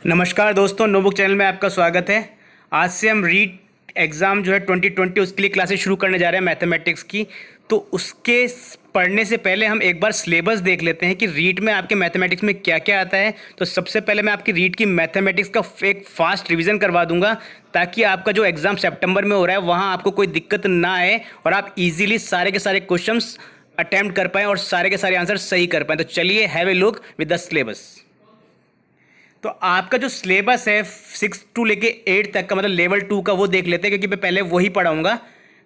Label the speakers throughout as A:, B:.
A: नमस्कार दोस्तों, notebook channel में आपका स्वागत है। आज से हम रीट एग्ज़ाम जो है 2020 उसके लिए क्लासेस शुरू करने जा रहे हैं मैथमेटिक्स की। तो उसके पढ़ने से पहले हम एक बार सिलेबस देख लेते हैं कि रीट में आपके मैथमेटिक्स में क्या क्या आता है। तो सबसे पहले मैं आपकी रीट की मैथमेटिक्स का एक फास्ट रिवीजन करवा दूंगा, ताकि आपका जो एग्ज़ाम सितंबर में हो रहा है वहाँ आपको कोई दिक्कत ना आए और आप इजीली सारे के सारे क्वेश्चंस अटैम्प्ट कर पाएँ और सारे के सारे आंसर सही कर पाएँ। तो चलिए have a look with the syllabus. तो आपका जो सिलेबस है 6 टू लेके 8 तक का, मतलब लेवल 2 का, वो देख लेते हैं क्योंकि मैं पहले वही पढ़ाऊंगा।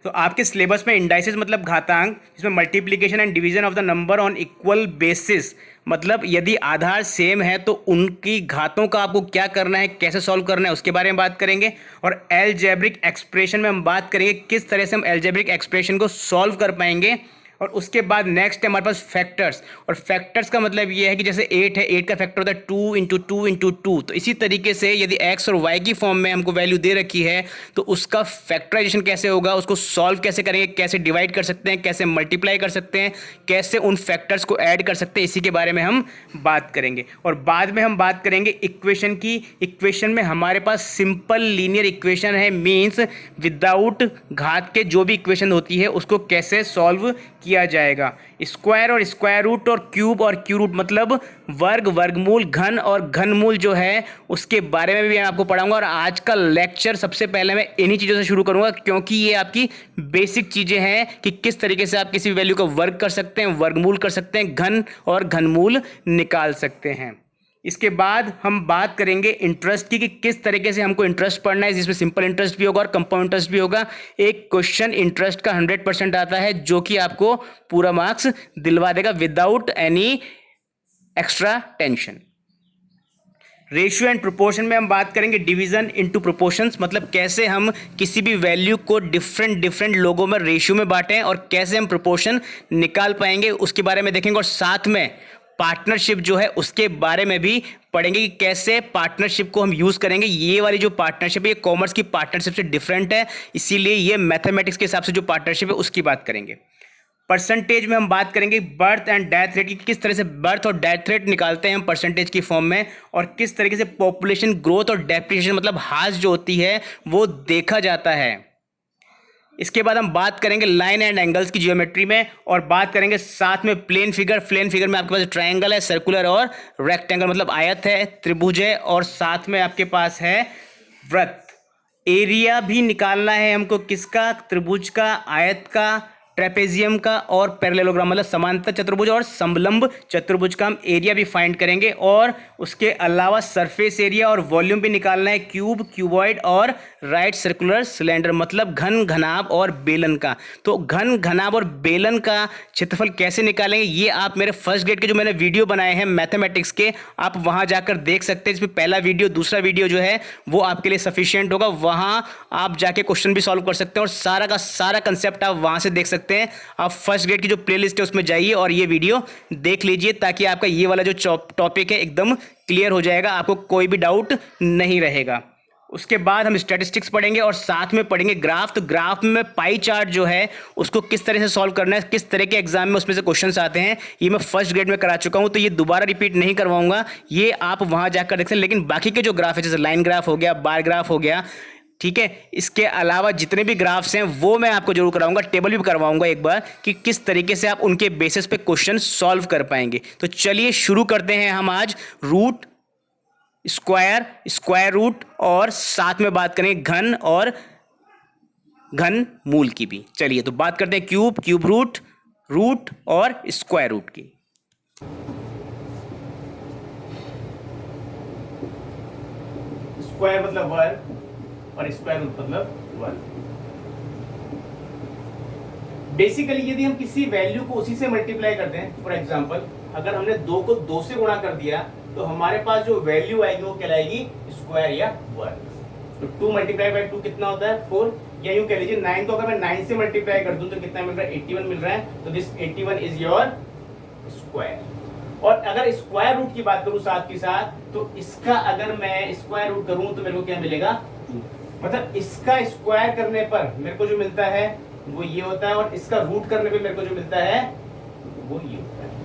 A: तो आपके सिलेबस में इंडाइसेस मतलब घातांक, जिसमें multiplication and division of the number on equal basis, मतलब यदि आधार सेम है तो उनकी घातों का आपको क्या करना है, कैसे सॉल्व करना है, उसके बारे में बात करेंगे। और एलजेब्रिक एक्सप्रेशन में हम बात करेंगे किस तरह से हम एलजेब्रिक एक्सप्रेशन को सॉल्व कर पाएंगे। और उसके बाद नेक्स्ट है हमारे पास फैक्टर्स, और फैक्टर्स का मतलब ये है कि जैसे 8 है, 8 का फैक्टर होता है 2 इंटू 2 इंटू 2। तो इसी तरीके से यदि x और y की फॉर्म में हमको वैल्यू दे रखी है तो उसका फैक्टराइजेशन कैसे होगा, उसको सॉल्व कैसे करेंगे, कैसे डिवाइड कर सकते हैं, कैसे मल्टीप्लाई कर सकते हैं, कैसे उन फैक्टर्स को ऐड कर सकते हैं, इसी के बारे में हम बात करेंगे। और बाद में हम बात करेंगे इक्वेशन की। इक्वेशन में हमारे पास सिंपल लीनियर इक्वेशन है, मीन्स विदाउट घात के जो भी इक्वेशन होती है उसको कैसे सॉल्व किया जाएगा। स्क्वायर और स्क्वायर रूट और क्यूब रूट मतलब वर्ग, वर्गमूल, घन और घनमूल जो है उसके बारे में भी मैं आपको पढ़ाऊंगा। और आज का लेक्चर सबसे पहले मैं इन्हीं चीज़ों से शुरू करूंगा, क्योंकि ये आपकी बेसिक चीज़ें हैं कि किस तरीके से आप किसी वैल्यू का वर्ग कर सकते हैं, वर्गमूल कर सकते हैं, घन और घनमूल निकाल सकते हैं। इसके बाद हम बात करेंगे इंटरेस्ट की कि किस तरीके से हमको इंटरेस्ट पढ़ना है, जिसमें सिंपल इंटरेस्ट भी होगा और कंपाउंड इंटरेस्ट भी होगा। एक क्वेश्चन इंटरेस्ट का 100% आता है जो कि आपको पूरा मार्क्स दिलवा देगा without any extra tension. Ratio and proportion में हम बात करेंगे डिवीजन इनटू प्रोपोर्शंस, मतलब कैसे हम किसी भी वैल्यू को डिफरेंट लोगों में रेशियो में बांटें और कैसे हम प्रोपोर्शन निकाल पाएंगे, उसके बारे में देखेंगे। और साथ में पार्टनरशिप जो है उसके बारे में भी पढ़ेंगे कि कैसे पार्टनरशिप को हम यूज़ करेंगे। ये वाली जो पार्टनरशिप है ये कॉमर्स की पार्टनरशिप से डिफरेंट है, इसीलिए ये मैथमेटिक्स के हिसाब से जो पार्टनरशिप है उसकी बात करेंगे। परसेंटेज में हम बात करेंगे बर्थ एंड डेथ रेट की, किस तरह से बर्थ और डेथ रेट निकालते हैं हम परसेंटेज की फॉर्म में, और किस तरीके से पॉपुलेशन ग्रोथ और डेप्रिसिएशन मतलब ह्रास जो होती है वो देखा जाता है। इसके बाद हम बात करेंगे लाइन एंड एंगल्स की ज्योमेट्री में, और बात करेंगे साथ में प्लेन फिगर। प्लेन फिगर में आपके पास ट्रायंगल है, सर्कुलर और रेक्टेंगल मतलब आयत है, त्रिभुज है, और साथ में आपके पास है वृत्त। एरिया भी निकालना है हमको, किसका, त्रिभुज का, आयत का, ट्रेपेजियम का और पैरेललोग्राम मतलब समांतर चतुर्भुज और समलंब चतुर्भुज का हम एरिया भी फाइंड करेंगे। और उसके अलावा सरफेस एरिया और वॉल्यूम भी निकालना है, क्यूब, क्यूबॉइड और राइट सर्कुलर सिलेंडर मतलब घन, घनाभ और बेलन का। तो घन, घनाभ और बेलन का क्षेत्रफल कैसे निकालेंगे ये आप मेरे फर्स्ट ग्रेड के जो मैंने वीडियो बनाए हैं मैथमेटिक्स के, आप वहां जाकर देख सकते हैं। इसमें पहला वीडियो, दूसरा वीडियो जो है वो आपके लिए सफिशियंट होगा, वहां आप जाके क्वेश्चन भी सॉल्व कर सकते हैं और सारा का सारा कंसेप्ट आप वहां से देख सकते हैं। आप फर्स्ट ग्रेड की जो प्लेलिस्ट है उसमें जाइए और ये वीडियो देख लीजिए, ताकि आपका ये वाला जो टॉपिक है एकदम क्लियर हो जाएगा, आपको कोई भी डाउट नहीं रहेगा। उसके बाद हम स्टैटिस्टिक्स पढ़ेंगे और साथ में पढ़ेंगे ग्राफ। तो ग्राफ में पाई चार्ट जो है उसको किस तरह से सॉल्व करना है, किस तरह के एग्जाम में उसमें से क्वेश्चंस आते हैं, ये मैं फर्स्ट ग्रेड में करा चुका हूं, तो ये दोबारा रिपीट नहीं करवाऊंगा, ये आप वहां जाकर देख सकते हैं। लेकिन बाकी के जो ग्राफ है, जैसे लाइन ग्राफ हो गया, बार ग्राफ हो गया, ठीक है, इसके अलावा जितने भी ग्राफ्स हैं वो मैं आपको जरूर कराऊंगा, टेबल भी करवाऊंगा एक बार कि किस तरीके से आप उनके बेसिस पे क्वेश्चन सॉल्व कर पाएंगे। तो चलिए शुरू करते हैं हम आज रूट, स्क्वायर, स्क्वायर रूट और साथ में बात करेंगे घन और घन मूल की भी। चलिए तो बात करते हैं क्यूब, क्यूब रूट, रूट और स्क्वायर रूट की। स्क्वायर मतलब वर्ग और स्क्वायर रूट मतलब वर्ग। बेसिकली यदि हम किसी वैल्यू को उसी से मल्टीप्लाई करते हैं, फॉर एग्जांपल अगर हमने 2 को 2 से गुणा कर दिया तो हमारे पास जो वैल्यू आएगी वो कहलाएगी स्क्वायर या वर्ग। तो 2 मल्टीप्लाई बाय 2 कितना होता है 4, या यूं कह लीजिए 9 को अगर मैं 9 से मल्टीप्लाई कर दूं तो कितना मिल रहा है 81 मिल रहा है। तो दिस 81 इज योर स्क्वायर। और अगर स्क्वायर रूट की बात करूं साथ के साथ, तो इसका अगर मैं स्क्वायर रूट करूं तो मेरे को क्या मिलेगा 2, मतलब इसका स्क्वायर करने पर मेरे को जो मिलता है वो ये होता है, और इसका रूट करने पे मेरे को जो मिलता है वो ये होता है।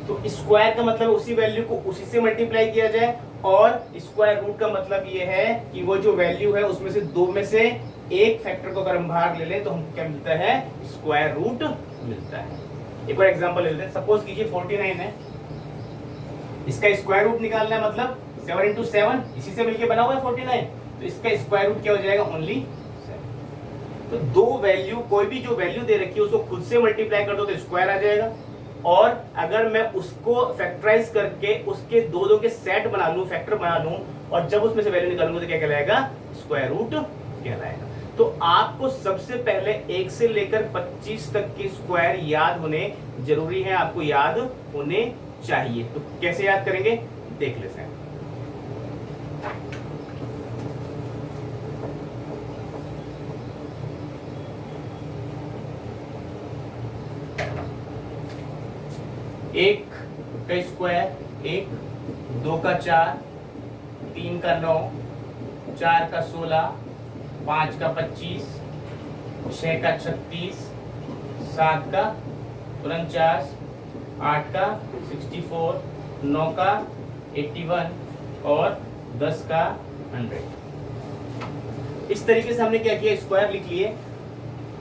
A: तो स्क्वायर का मतलब उसी वैल्यू को उसी से मल्टीप्लाई किया जाए, और स्क्वायर रूट का मतलब ये है कि वो जो वैल्यू है उसमें से दो में से एक फैक्टर को अगर हम बाहर ले लें तो हमको क्या मिलता है, स्क्वायर रूट मिलता है। एक और एग्जांपल ले लेते हैं। सपोज कीजिए 49 है, इसका स्क्वायर रूट निकालना है, मतलब 7 इंटू 7 इसी से मिलके बना हुआ है 49, तो इसका स्क्वायर रूट क्या हो जाएगा, ओनली 7। तो दो वैल्यू, कोई भी जो वैल्यू दे रखी है उसको खुद से मल्टीप्लाई कर दो तो स्क्वायर आ जाएगा, और अगर मैं उसको फैक्टराइज करके उसके दो दो के सेट बना लूं, फैक्टर बना लूं, और जब उसमें से वैल्यू निकालूंगा तो क्या कहलाएगा, स्क्वायर रूट कहलाएगा। तो आपको सबसे पहले 1 से लेकर 25 तक के स्क्वायर याद होने जरूरी है, आपको याद होने चाहिए। तो कैसे याद करेंगे देख लेते हैं। एक का स्क्वायर 1, 2 का 4, 3 का 9, 4 का 16, 5 का 25, 6 का 36, 7 का 49, 8 का 64, 9 का 81 और 10 का 100। इस तरीके से हमने क्या किया, स्क्वायर लिख लिए।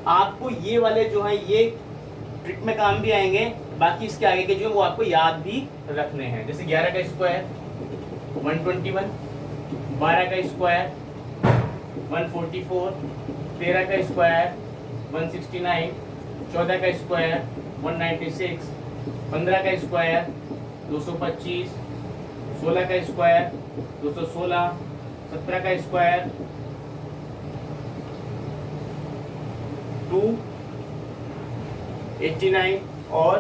A: आपको ये वाले जो है ये ट्रिक में काम भी आएंगे, बाकी इसके आगे के जो है वो आपको याद भी रखने हैं। जैसे 11 का स्क्वायर 121, 12 का स्क्वायर 144, 13 का स्क्वायर 169, 14 का स्क्वायर 196, 15 का स्क्वायर 225, 16 का स्क्वायर 216, 17 का स्क्वायर 289 और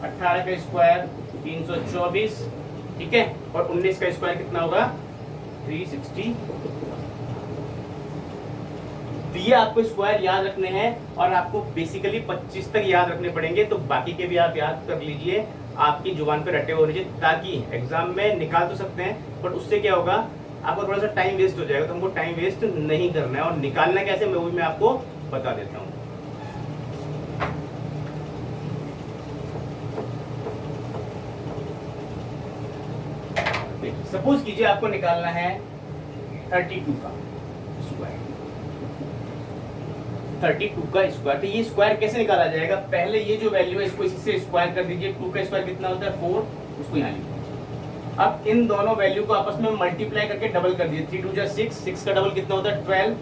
A: 18 का स्क्वायर 324, ठीक है, और 19 का स्क्वायर कितना होगा, 360। तो ये आपको स्क्वायर याद रखने हैं और आपको बेसिकली 25 तक याद रखने पड़ेंगे, तो बाकी के भी आप याद कर लीजिए, आपकी जुबान पे रटे होने चाहिए, ताकि एग्जाम में निकाल तो सकते हैं, बट उससे क्या होगा, आपको थोड़ा सा टाइम वेस्ट हो जाएगा। तो हमको टाइम वेस्ट नहीं करना है, और निकालना कैसे वो भी मैं आपको बता देता हूँ। सपोज कीजिए आपको निकालना है 32 का स्क्वायर, 32 का स्क्वायर। तो ये स्क्वायर कैसे निकाला जाएगा, पहले ये जो वैल्यू है इसको इसी से स्क्वायर कर दीजिए। 2 का स्क्वायर कितना होता है, 4, उसको यहाँ लिखिए। अब इन दोनों वैल्यू को आपस में मल्टीप्लाई करके डबल कर दीजिए। 3 2 जा 6, 6 का डबल कितना होता है 12,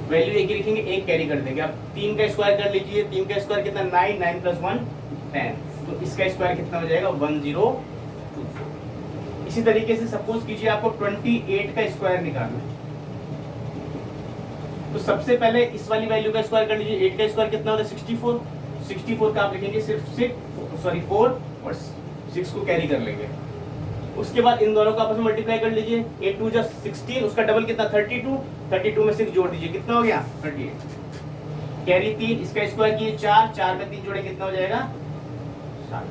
A: वैल्यू एक ही लिखेंगे, एक कैरी कर देंगे। अब 3 का स्क्वायर कर लीजिए, 3 का स्क्वायर कितना 9, 9 + 1 10, तो इसका स्क्वायर कितना हो जाएगा 1024। इसी तरीके से सपोज कीजिए आपको 28 का स्क्वायर निकालना है, तो सबसे पहले इस वाली वैल्यू का स्क्वायर कर लीजिए। 8 का स्क्वायर कितना होता है 64, 64 का आप लिखेंगे सिर्फ 4 और 6 को कैरी कर लेंगे। उसके बाद इन दोनों को आपस में मल्टीप्लाई कर लीजिए। 8 2 जा 16, उसका डबल कितना 32, 32 में 6 जोड़ दीजिए, कितना हो गया 38, कैरी 3, इसका स्क्वायर किए 4, 4 में 3 जोड़े कितना हो जाएगा 7।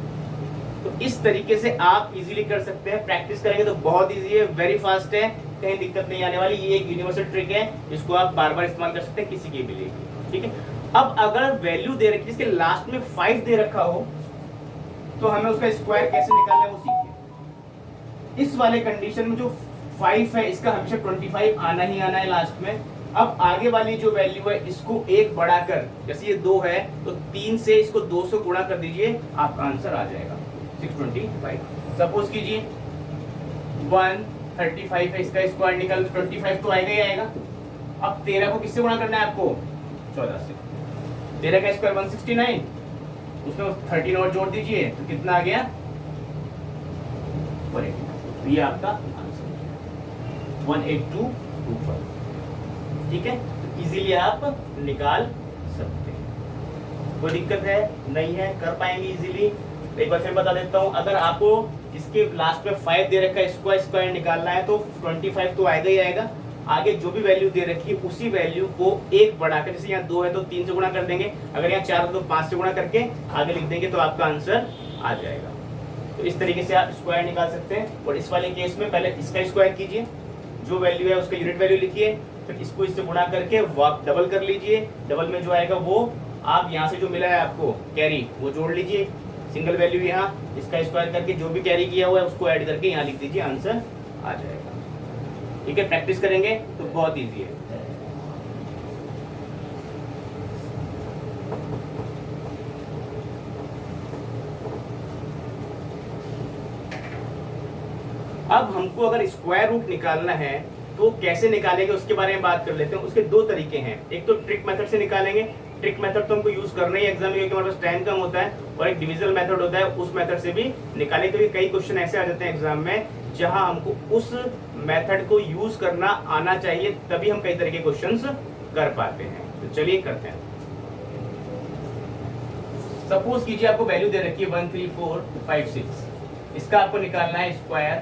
A: तो इस तरीके से आप इजीली कर सकते हैं, प्रैक्टिस करेंगे तो बहुत इजी है, वेरी फास्ट है, कहीं दिक्कत नहीं आने वाली। ये एक यूनिवर्सल ट्रिक है, इसको आप बार बार इस्तेमाल कर सकते हैं किसी के भी लिए, ठीक है। अब अगर वैल्यू दे रखी जिसके लास्ट में 5 दे रखा हो, तो हमें उसका स्क्वायर कैसे निकालना है वो सीखिए। इस वाले कंडीशन में जो 5 है इसका हमेशा 25 आना ही आना है लास्ट में। अब आगे वाली जो वैल्यू है इसको एक बढ़ाकर, जैसे ये 2 है तो 3 से इसको 2 से गुणा कर दीजिए, आपका आंसर आ जाएगा 625। सपोज कीजिए 135 है, इसका स्क्वायर निकल 25 तो आएगा ही आएगा। अब 13 को किससे गुणा करना है आपको 14 से, 13 का स्क्वायर 169, उसमें 13 और जोड़ दीजिए तो कितना आ गया 182। तो ये आपका आंसर 18225, ठीक है। तो इजीली आप निकाल सकते हैं, कोई दिक्कत है नहीं है, कर पाएंगे इजीली। एक बार फिर बता देता हूं, अगर आपको इसके लास्ट में 5 दे रखा है, इसको स्क्वायर निकालना है तो 25 तो आएगा ही आएगा। आगे जो भी वैल्यू दे रखी है उसी वैल्यू को एक बढ़ाकर, जैसे यहाँ 2 है तो 3 से गुणा कर देंगे, अगर यहाँ 4 है तो 5 से गुणा करके आगे लिख देंगे तो आपका आंसर आ जाएगा। तो इस तरीके से आप स्क्वायर निकाल सकते हैं। और इस वाले केस में पहले इसका स्क्वायर कीजिए, जो वैल्यू है उसका यूनिट वैल्यू लिखिए, फिर इसको इससे गुणा करके डबल कर लीजिए, डबल में जो आएगा वो आप यहाँ से जो मिला है आपको कैरी वो जोड़ लीजिए, सिंगल वैल्यू यहाँ, इसका स्क्वायर करके जो भी कैरी किया हुआ है उसको ऐड करके यहाँ लिख दीजिए, आंसर आ जाएगा। ठीक है, प्रैक्टिस करेंगे तो बहुत ईजी है। अब हमको अगर स्क्वायर रूट निकालना है तो कैसे निकालेंगे उसके बारे में बात कर लेते हैं। उसके दो तरीके हैं, एक तो ट्रिक मेथड से निकालेंगे। ट्रिक मेथड तो हमको यूज करना ही एग्जाम में क्योंकि हमारे पास टाइम कम होता है, और एक डिविजनल मेथड होता है, उस मेथड से भी निकालें। क्योंकि कई क्वेश्चन ऐसे आ जाते हैं एग्जाम में जहां हमको उस मेथड को यूज करना आना चाहिए, तभी हम कई तरह के क्वेश्चन कर पाते हैं। तो चलिए करते हैं। सपोज कीजिए आपको वैल्यू दे रखी है 1 3 4 5 6, इसका आपको निकालना है स्क्वायर।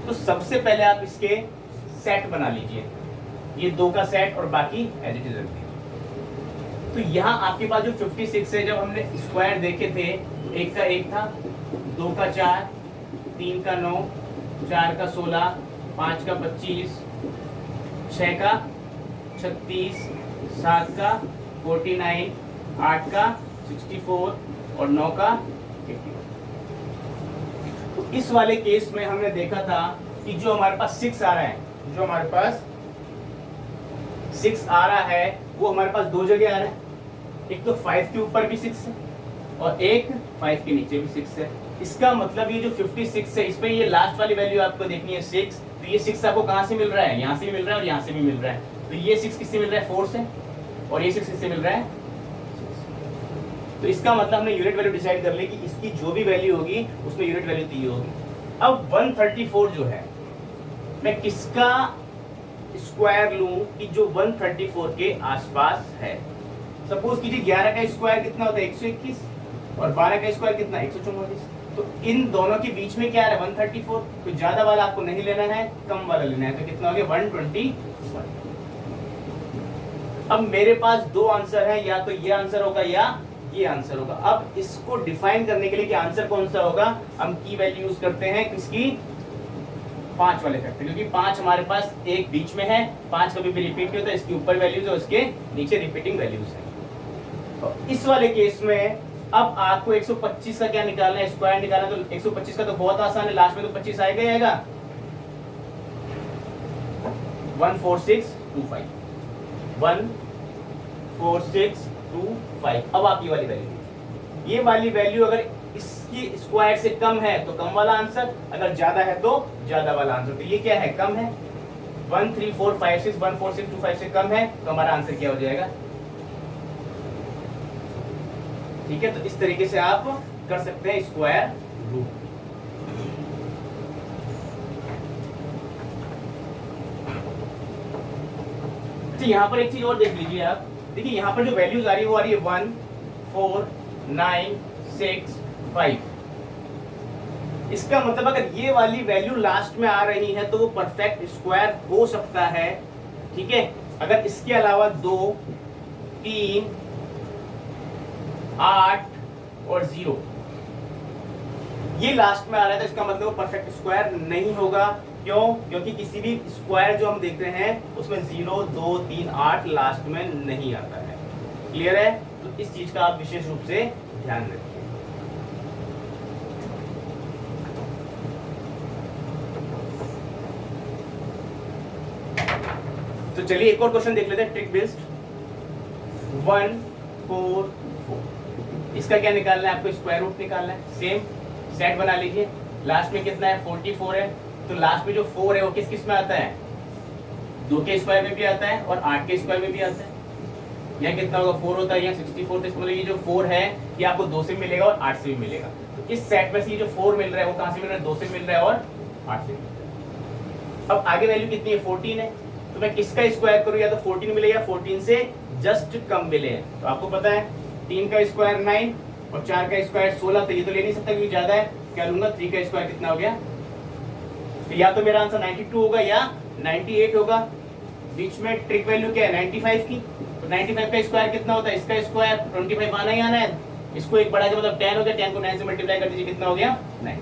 A: तो सबसे पहले आप इसके सेट बना लीजिए, ये 2 का सेट और बाकी एज इट इज रखिए। तो यहाँ आपके पास जो 56 है, जब हमने स्क्वायर देखे थे तो 1 का 1 था, 2 का 4, 3 का 9, 4 का 16, 5 का 25, 6 का 36, 7 का 49, 8 का 64 और 9 का 51। तो इस वाले केस में हमने देखा था कि जो हमारे पास 6 आ रहा है, जो हमारे पास 6 आ रहा है वो हमारे पास 2 जगह आ रहा है। एक तो 5 के ऊपर भी 6 है और एक 5 के नीचे भी 6 है। इसका मतलब ये जो 56 है, इसमें ये लास्ट वाली वैल्यू आपको देखनी है 6। तो ये 6 आपको कहां से मिल रहा है? यहाँ से भी मिल रहा है और यहाँ से भी मिल रहा है। तो ये 6 किससे मिल रहा है? 4 से, और ये 6 किससे मिल रहा है? तो इसका मतलब हमने यूनिट वैल्यू डिसाइड कर ली कि इसकी जो भी वैल्यू होगी उसमें यूनिट वैल्यू दी होगी। अब 134 जो है, मैं किसका स्क्वायर लूं कि जो 134 के आसपास है? सपोज कीजिए 11 का स्क्वायर कितना होता है? 121, और 12 का स्क्वायर कितना? 144। तो इन दोनों के बीच में क्या है? 134। तो ज्यादा वाला आपको नहीं लेना है, कम वाला लेना है। तो कितना हो गया? 121। अब मेरे पास 2 आंसर है, या तो ये आंसर होगा या ये आंसर होगा। अब इसको डिफाइन करने के लिए कि आंसर कौन सा होगा, हम की वैल्यू यूज करते हैं किसकी? 5 वाले फैक्टर, क्योंकि 5 हमारे पास एक बीच में है, 5 कभी भी रिपीट नहीं होता, इसके ऊपर वैल्यूज है, उसके नीचे रिपीटिंग वैल्यूज है। तो इस वाले केस में अब आपको 125 का क्या निकालना है? स्क्वायर निकालना है। तो 125 का तो बहुत आसान है, लास्ट में तो 25 आएगा ही आएगा। 14625, 14625। अब आप ये वाली वैल्यू, ये वाली वैल्यू अगर इसकी स्क्वायर से कम है तो कम वाला आंसर, अगर ज्यादा है तो ज्यादा वाला आंसर। तो ये क्या है? कम है। 13456 14625 से कम है, तो हमारा आंसर क्या हो जाएगा? ठीक है, तो इस तरीके से आप कर सकते हैं स्क्वायर रूट। अच्छा, यहां पर एक चीज और देख लीजिए आप। देखिए यहाँ पर जो वैल्यूज आ रही है वो आ रही है 1 4 9 6 5। इसका मतलब अगर ये वाली वैल्यू लास्ट में आ रही है तो वो परफेक्ट स्क्वायर हो सकता है। ठीक है, अगर इसके अलावा 2 3 8 और 0 ये लास्ट में आ रहा है तो इसका मतलब वो परफेक्ट स्क्वायर नहीं होगा। क्यों? क्योंकि किसी भी स्क्वायर जो हम देख रहे हैं उसमें 0 2 3 8 लास्ट में नहीं आता है। क्लियर है? तो इस चीज का आप विशेष रूप से ध्यान रखिए। तो चलिए एक और क्वेश्चन देख लेते हैं, ट्रिक बेस्ड। 1 4 4, इसका क्या निकालना है? आपको स्क्वायर रूट निकालना है। सेम सेट बना लीजिए। लास्ट में कितना है? 44 है। तो लास्ट में जो 4 है वो किस किस में आता है? 2 के स्क्वायर में भी आता है और 8 के स्क्वायर में भी आता है। यहाँ कितना होगा? 4 होता है, यहाँ 64। तो मतलब ये जो 4 है ये आपको 2 से मिलेगा और 8 से भी मिलेगा। तो इस सेट में से ये जो 4 मिल रहा है वो कहाँ से मिल रहा है? 2 से मिल रहा है और 8 से मिल रहा है। अब आगे वैल्यू कितनी है? 14 है। तो मैं किसका स्क्वायर करूँ? या तो 14 मिलेगा, 14 से जस्ट कम मिले। तो आपको पता है 3 का स्क्वायर 9 और 4 का स्क्वायर 16। तो ये तो ले नहीं सकता क्योंकि ज्यादा है। क्या लूंगा? 3 का स्क्वायर कितना हो गया? तो या तो मेरा आंसर 92 होगा या 98 होगा। बीच में ट्रिक वैल्यू क्या है? 95 की। तो 95 का स्क्वायर कितना होता है? इसका स्क्वायर 25 आना ही आना है। इसको एक बढ़ा के मतलब 10 हो गया, 10 को 9 से मल्टीप्लाई कर दीजिए, कितना हो गया? 9।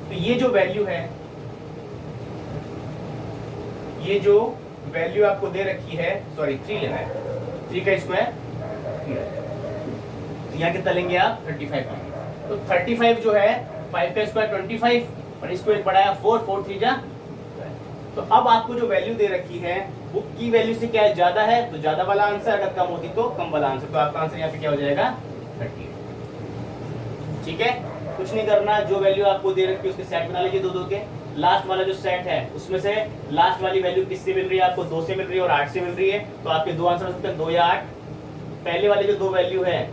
A: तो ये जो वैल्यू है, ये जो वैल्यू आपको दे रखी है, सॉरी 3 लेना है, 3 का स्क्वायर 3। यहाँ कितना लेंगे आप 35 लेंगे। तो 35 जो है 5 का स्क्वायर 25 और इसको एक बढ़ाया 4, 4 3 जा। तो अब आपको जो वैल्यू दे रखी है वो की वैल्यू से क्या है, ज्यादा है तो ज्यादा वाला आंसर, अगर कम होती तो कम वाला आंसर। तो आपका आंसर यहाँ पे क्या हो जाएगा 38। ठीक है, कुछ नहीं करना, जो वैल्यू आपको दे रखी है उसके सेट बना लीजिए, दो दो के। लास्ट वाला जो सेट है उसमें से लास्ट वाली वैल्यू किससे मिल रही है आपको, 2 से मिल रही है और 8 से मिल रही है। तो आपके दो आंसर हो सकते हैं 2 या 8। पहले वाले जो दो वैल्यू है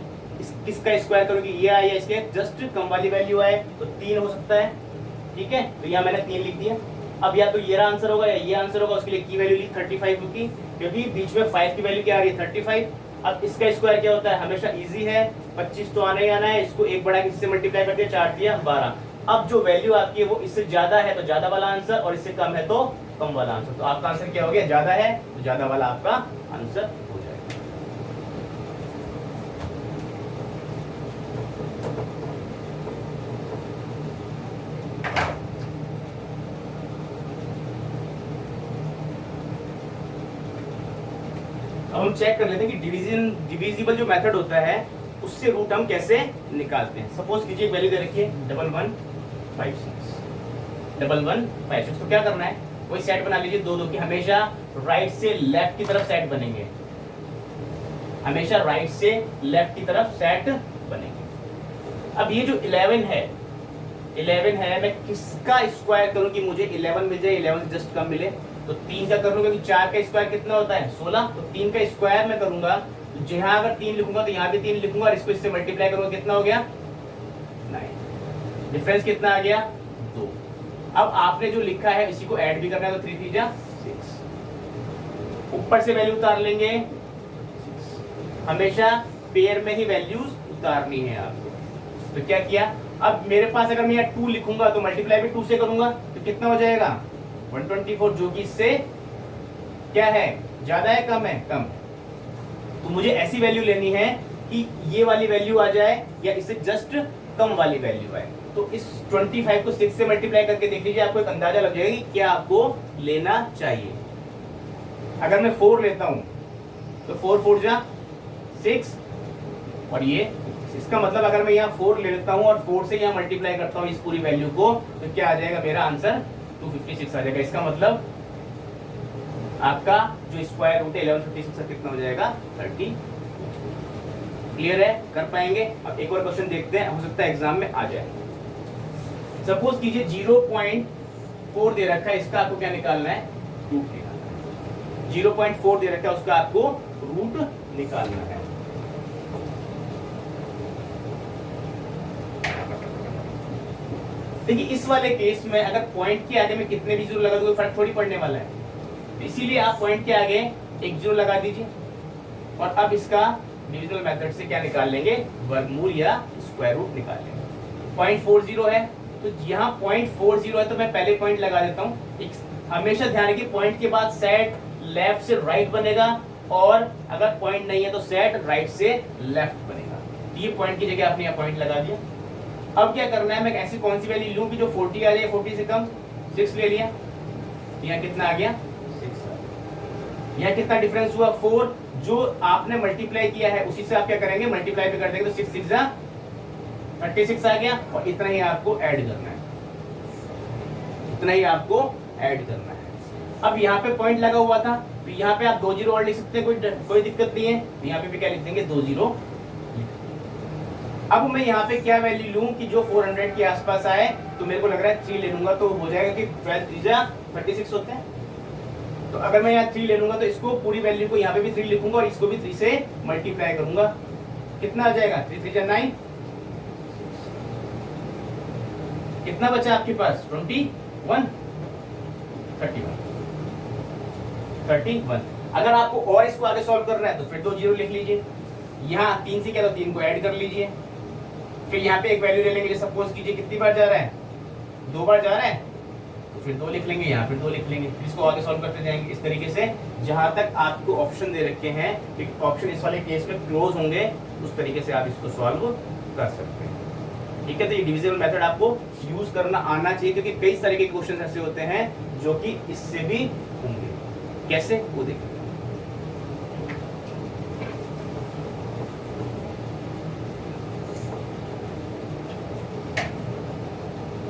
A: किसका स्क्वायर करोगे, ये आए या इसके जस्ट कम वाली वैल्यू आए तो 3 हो सकता है। ठीक है, तो यहाँ मैंने 3 लिख दिया। अब या तो ये आंसर होगा या ये आंसर होगा, उसके लिए की वैल्यू ली 35 की, क्योंकि बीच में 5 की वैल्यू क्या आ रही है 35। अब इसका स्क्वायर क्या होता है, हमेशा इजी है, 25 तो आना ही आना है। इसको एक बढ़ा के इससे मल्टीप्लाई कर दिया, 4 दिया 12। अब जो वैल्यू आपकी है वो इससे ज्यादा है तो ज्यादा वाला आंसर, और इससे कम है तो कम वाला आंसर। तो आपका आंसर क्या हो गया, ज्यादा है तो ज्यादा वाला आपका आंसर हो जाएगा। अब हम चेक कर लेते हैं कि डिविजिबल जो मेथड होता है उससे रूट हम कैसे निकालते हैं। सपोज कीजिए वैल्यू दे रखी है 1156। तो क्या करना है, कोई सेट बना लीजिए दो दो की, हमेशा राइट से लेफ्ट की तरफ सेट बनेंगे, हमेशा राइट से लेफ्ट की तरफ सेट बनेंगे। अब ये जो 11 है मैं किसका स्क्वायर करूं कि मुझे 11 मिल जाए, 11 से जस्ट कम मिले। तो 3 का कर लूंगा, क्योंकि 4 का स्क्वायर कितना होता है 16। तो 3 का स्क्वायर मैं करूंगा, तो जहां अगर 3 लिखूंगा तो यहाँ भी 3 लिखूंगा और इसको इससे मल्टीप्लाई करूंगा, कितना हो गया 9। डिफरेंस कितना आ गया 2। अब आपने जो लिखा है इसी को ऐड भी करना है, तो 3 3 जा 6। ऊपर से वैल्यू उतार लेंगे 6। हमेशा पेयर में ही वैल्यूज उतारनी है आपको। तो क्या किया, अब मेरे पास अगर मैं यहाँ 2 लिखूंगा तो मल्टीप्लाई भी 2 से करूंगा, तो कितना हो जाएगा 124, जो कि इससे क्या है, ज्यादा है कम है, कम। तो मुझे ऐसी वैल्यू लेनी है कि ये वाली वैल्यू आ जाए या इससे जस्ट कम वाली वैल्यू आए। तो इस 25 को 6 से मल्टीप्लाई करके देख लीजिए, आपको एक अंदाजा लग जाएगा कि क्या आपको लेना चाहिए। अगर मैं 4 लेता हूं तो 4 4 जा 6 और ये इसका मतलब अगर मैं यहाँ 4 ले लेता हूँ और 4 से यहाँ मल्टीप्लाई करता हूँ इस पूरी वैल्यू को, तो क्या आ जाएगा मेरा आंसर 256 आ जाएगा। इसका मतलब आपका जो स्क्वायर रूट है 1156 कितना हो जाएगा 30। क्लियर है, कर पाएंगे। अब एक और क्वेश्चन देखते हैं, हो सकता है एग्जाम में आ जाए। सपोज कीजिए 0.4 दे रखा है, इसका आपको क्या निकालना है, रूट निकालना है। 0.4 दे रखा है, उसका आपको रूट निकालना है। देखिए इस वाले केस में अगर पॉइंट के आगे में कितने भी जीरो लगा दो फर्क थोड़ी पड़ने वाला है, इसीलिए आप पॉइंट के आगे एक जीरो लगा दीजिए। और अब इसका डिविजनल मेथड से क्या निकाल लेंगे, वर्गमूल या स्क्वायर रूट निकाल लेंगे। 0.40 है तो यहाँ 0.40 है तो मैं पहले पॉइंट लगा देता हूँ। हमेशा ध्यान रखिए पॉइंट के बाद सेट लेफ्ट से राइट बनेगा, और अगर पॉइंट नहीं है तो सेट राइट से लेफ्ट बनेगा। तो ये पॉइंट की जगह आपने यहाँ पॉइंट लगा दिया। अब क्या करना है, मैं ऐसी कौन सी वैल्यू लूं कि जो 40 आ जाए, 40 से कम। 6 ले लिया, यहाँ कितना आ गया 6। यहाँ कितना डिफरेंस हुआ 4, जो आपने मल्टीप्लाई किया है उसी से आप क्या करेंगे, मल्टीप्लाई भी कर देंगे। तो 6 6 जा 36 आ गया, और इतना ही आपको ऐड करना है, इतना ही आपको ऐड करना है। अब यहाँ पे पॉइंट लगा हुआ था तो यहाँ पे आप 2 जीरो और लिख सकते हैं, कोई दिक्कत नहीं है। यहाँ पे भी क्या लिख देंगे 2 जीरो। अब मैं यहाँ पे क्या वैल्यू लूं कि जो 400 के आसपास आए, तो मेरे को लग रहा है 3 ले लूंगा तो हो जाएगा कि 12 3 जा 36 होते हैं। तो अगर मैं यहाँ 3 ले लूंगा तो इसको पूरी वैल्यू को यहाँ पे भी 3 लिखूंगा और इसको भी 3 से मल्टीप्लाई करूंगा, कितना आ जाएगा 3 3 जा 9। कितना बचा आपके पास 21 31। अगर आपको और इसको आगे सॉल्व करना है तो फिर 2 जीरो लिख लीजिए, यहाँ 3 से क्या तो 3 को ऐड कर लीजिए, फिर यहाँ पे एक वैल्यू ले लेंगे। सपोज कीजिए कितनी बार जा रहा है, 2 बार जा रहा है, तो फिर 2 लिख लेंगे, यहाँ फिर 2 लिख लेंगे, फिर इसको आगे सॉल्व करते जाएंगे इस तरीके से, जहां तक आपको ऑप्शन दे रखे हैं कि ऑप्शन इस वाले केस में क्लोज होंगे, उस तरीके से आप इसको सॉल्व कर सकते हैं। ठीक है, तो ये डिविजिबल मेथड आपको यूज करना आना चाहिए, क्योंकि कई तरह के क्वेश्चन ऐसे होते हैं जो कि इससे भी होंगे। कैसे, वो देखिए।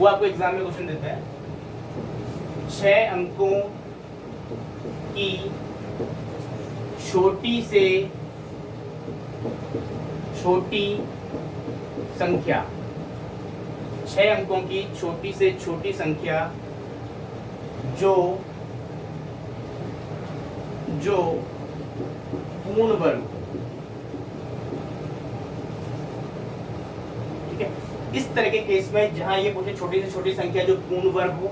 A: आपको एग्जाम में क्वेश्चन देता है 6 अंकों की छोटी से छोटी संख्या, 6 अंकों की छोटी से छोटी संख्या जो पूर्ण वर्ग, ठीक है। इस तरह के केस में जहां ये पूछे छोटी से छोटी संख्या जो पूर्ण वर्ग हो,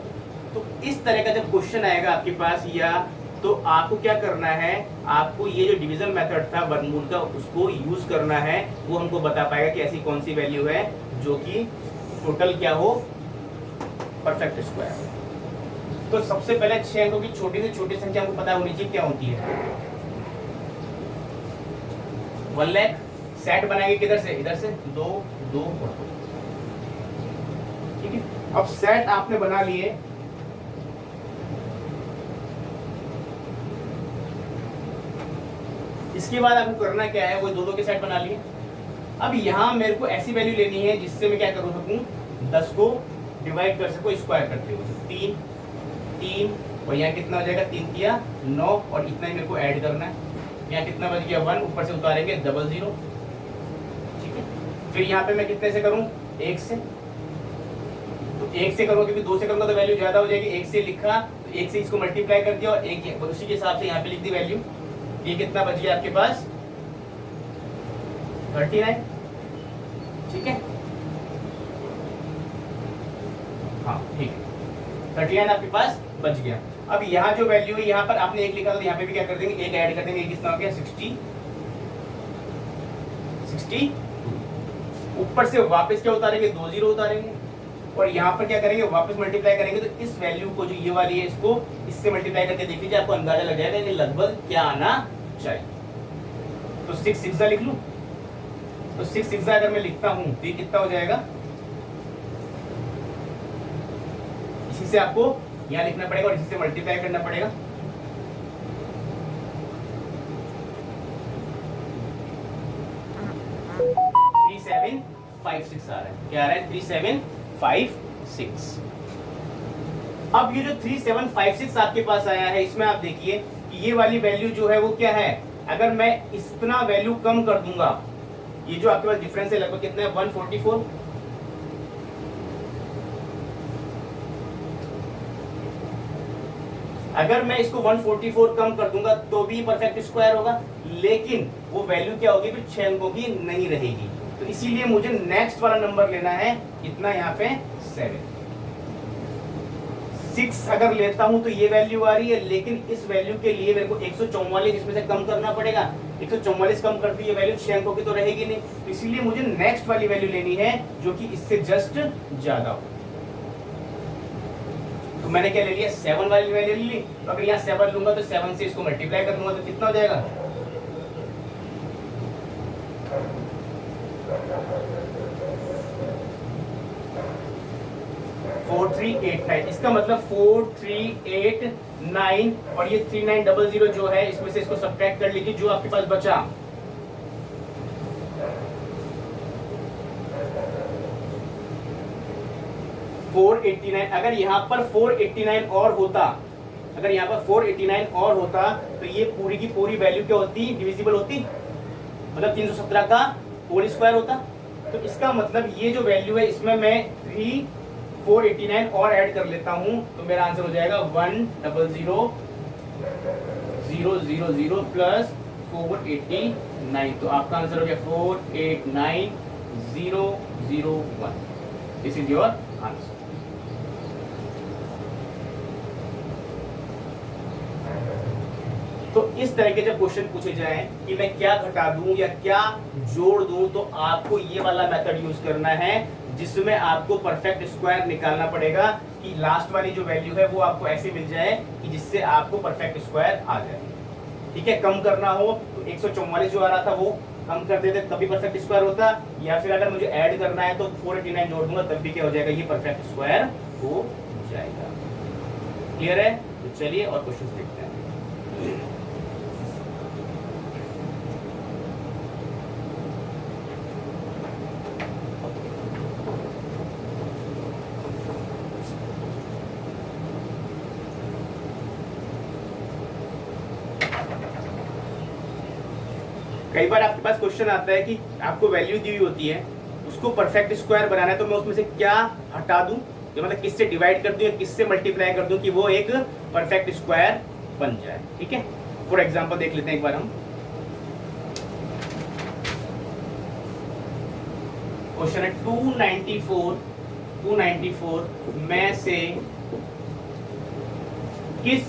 A: तो इस तरह का जब क्वेश्चन आएगा आपके पास, या तो आपको क्या करना है, आपको ये जो डिवीजन मेथड था वर्गमूल का उसको यूज करना है। वो हमको बता पाएगा कि ऐसी कौन सी वैल्यू है जो कि टोटल क्या हो, परफेक्ट स्क्वायर हो। तो सबसे पहले 6 अंकों की छोटी से छोटी संख्या हमको पता होनी चाहिए क्या होती है। 1 लाख सेट बनाएंगे किधर से, इधर से 2 2 और 2, ठीक है। अब सेट आपने बना लिए, इसके बाद आपको करना क्या है, वो 2 2 के सेट बना लिए। अब यहाँ मेरे को ऐसी वैल्यू लेनी है जिससे मैं क्या कर सकूं, 10 को डिवाइड कर सकूं स्क्वायर करते हुए। 3 3 और यहाँ कितना हो जाएगा, 3 किया 9 और इतना ही मेरे को ऐड करना है। यहाँ कितना बच गया 1, ऊपर से उतारेंगे 00, ठीक है। फिर यहाँ पे मैं कितने से करूँ, 1 से, तो 1 से करूँगा क्योंकि 2 से करूँगा तो वैल्यू ज्यादा हो जाएगी। 1 से लिखा तो 1 से इसको मल्टीप्लाई कर दिया और 1 उसी के हिसाब से यहाँ पे लिख दी वैल्यू। ये कितना बच गया आपके पास, 39, ठीक है। हाँ ठीक है, 39 आपके पास बच गया। अब यहाँ जो वैल्यू है, यहाँ पर आपने 1 लिखा था, यहाँ पे भी क्या कर देंगे, 1 ऐड कर देंगे। कितना हो गया 60। ऊपर से वापस क्या उतारेंगे, 2 0 उतारेंगे और यहाँ पर क्या करेंगे, वापस मल्टीप्लाई करेंगे। तो इस वैल्यू को जो ये वाली है, इसको इससे मल्टीप्लाई करके देख लीजिए, आपको अंदाजा लग जाएगा कि लगभग क्या आना चाहिए। तो 6 6 लिख लूं, तो 6 6 अगर मैं लिखता हूं तो ये कितना हो जाएगा, इसी से आपको यहाँ लिखना पड़ेगा और इसी से मल्टीप्लाई करना पड़ेगा। थ्री 7 5 6 आ रहा है, क्या आ रहा है 3 7 5 6। अब ये जो 3 7 5 6 आपके पास आया है, इसमें आप देखिए कि ये वाली वैल्यू जो है वो क्या है, अगर मैं इतना वैल्यू कम कर दूंगा, ये जो आपके पास डिफरेंस है लगभग कितना है 144, अगर मैं इसको 144 कम कर दूंगा तो भी परफेक्ट स्क्वायर होगा, लेकिन वो वैल्यू क्या होगी, फिर 6 अंकों की नहीं रहेगी। तो इसीलिए मुझे नेक्स्ट वाला नंबर लेना है, कितना यहाँ पे 7। 6 अगर लेता हूं तो ये वैल्यू आ रही है, लेकिन इस वैल्यू के लिए मेरे को 144 इसमें से कम करना पड़ेगा। 144 कम करती है वैल्यू 6 अंकों की तो रहेगी नहीं, तो इसीलिए मुझे नेक्स्ट वाली वैल्यू लेनी है जो कि इससे जस्ट ज्यादा हो। तो मैंने क्या ले लिया, 7 वाली वैल्यू ले ली। तो अगर यहाँ 7 लूंगा तो 7 से इसको मल्टीप्लाई कर दूंगा तो कितना हो जाएगा, 4389। इसका मतलब 4389 और ये 3900 जो है, इसमें से इसको सब्ट्रैक्ट कर लीजिए, जो आपके पास बचा 489। अगर यहाँ पर 489 और होता, अगर यहाँ पर 489 और होता तो ये पूरी की पूरी वैल्यू क्या होती, डिविजिबल होती, मतलब 317 का होल स्क्वायर होता। तो इसका मतलब ये जो वैल्यू है, इसमें मैं 489 और ऐड कर लेता हूं तो मेरा आंसर हो जाएगा 100,000 प्लस 489। तो आपका आंसर हो गया 489001। This is your answer. तो इस तरह के जब क्वेश्चन पूछे जाएं कि मैं क्या घटा दूं या क्या जोड़ दूं, तो आपको ये वाला मेथड यूज करना है, जिसमें आपको परफेक्ट स्क्वायर निकालना पड़ेगा कि लास्ट वाली जो वैल्यू है वो आपको ऐसे मिल जाए कि जिससे आपको परफेक्ट स्क्वायर आ जाए। ठीक है, कम करना हो तो 144 जो आ रहा था वो कम कर देते तभी परफेक्ट स्क्वायर होता, या फिर अगर मुझे ऐड करना है तो 489 जोड़ दूंगा तब भी क्या हो जाएगा, ये परफेक्ट स्क्वायर हो जाएगा। क्लियर है? तो चलिए और क्वेश्चन देखते हैं। कई बार आपके पास क्वेश्चन आता है कि आपको वैल्यू दी हुई होती है, उसको परफेक्ट स्क्वायर बनाना है, तो मैं उसमें से क्या हटा दूं, जो मतलब किससे डिवाइड कर दूं या किससे मल्टीप्लाई कर दूं कि वो एक परफेक्ट स्क्वायर बन जाए। ठीक है, फॉर एग्जांपल देख लेते हैं एक बार हम। क्वेश्चन है 294 में से किस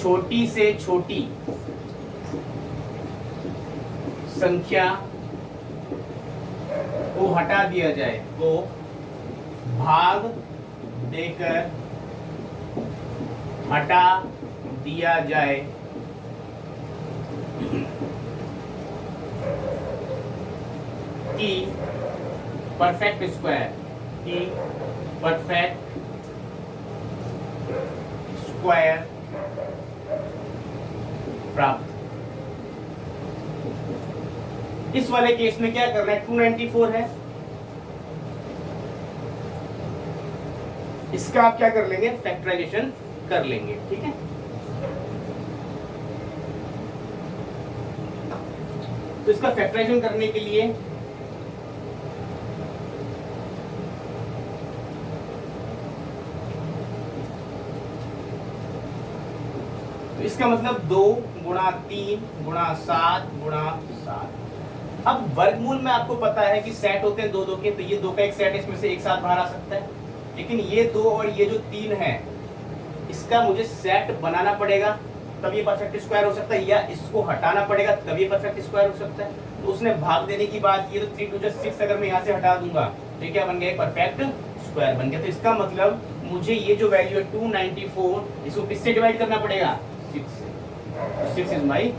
A: छोटी से छोटी संख्या को हटा दिया जाए, को भाग देकर हटा दिया जाए कि परफेक्ट स्क्वायर प्राप्त। इस वाले केस में क्या करना है, 294 है, इसका आप क्या कर लेंगे, फैक्टराइजेशन कर लेंगे। ठीक है, तो इसका फैक्टराइजेशन करने के लिए तो इसका मतलब 2 गुणा 3 गुणा 7 गुणा 7। अब वर्गमूल में आपको पता है कि सेट होते हैं 2 2 के, तो ये 2 का एक सेट इसमें से एक साथ बाहर आ सकता है, लेकिन ये 2 और ये जो 3 है इसका मुझे सेट बनाना पड़ेगा, तब ये परफेक्ट स्क्वायर हो सकता है, या इसको हटाना पड़ेगा तब ये परफेक्ट स्क्वायर हो सकता है। तो उसने भाग देने की बात की, तो 3 2 6 अगर मैं यहाँ से हटा दूंगा तो ये क्या बन गया, परफेक्ट स्क्वायर बन गया। तो इसका मतलब मुझे ये जो वैल्यू है 294, इसको किससे डिवाइड करना पड़ेगा, 6 से। 6 इज माई,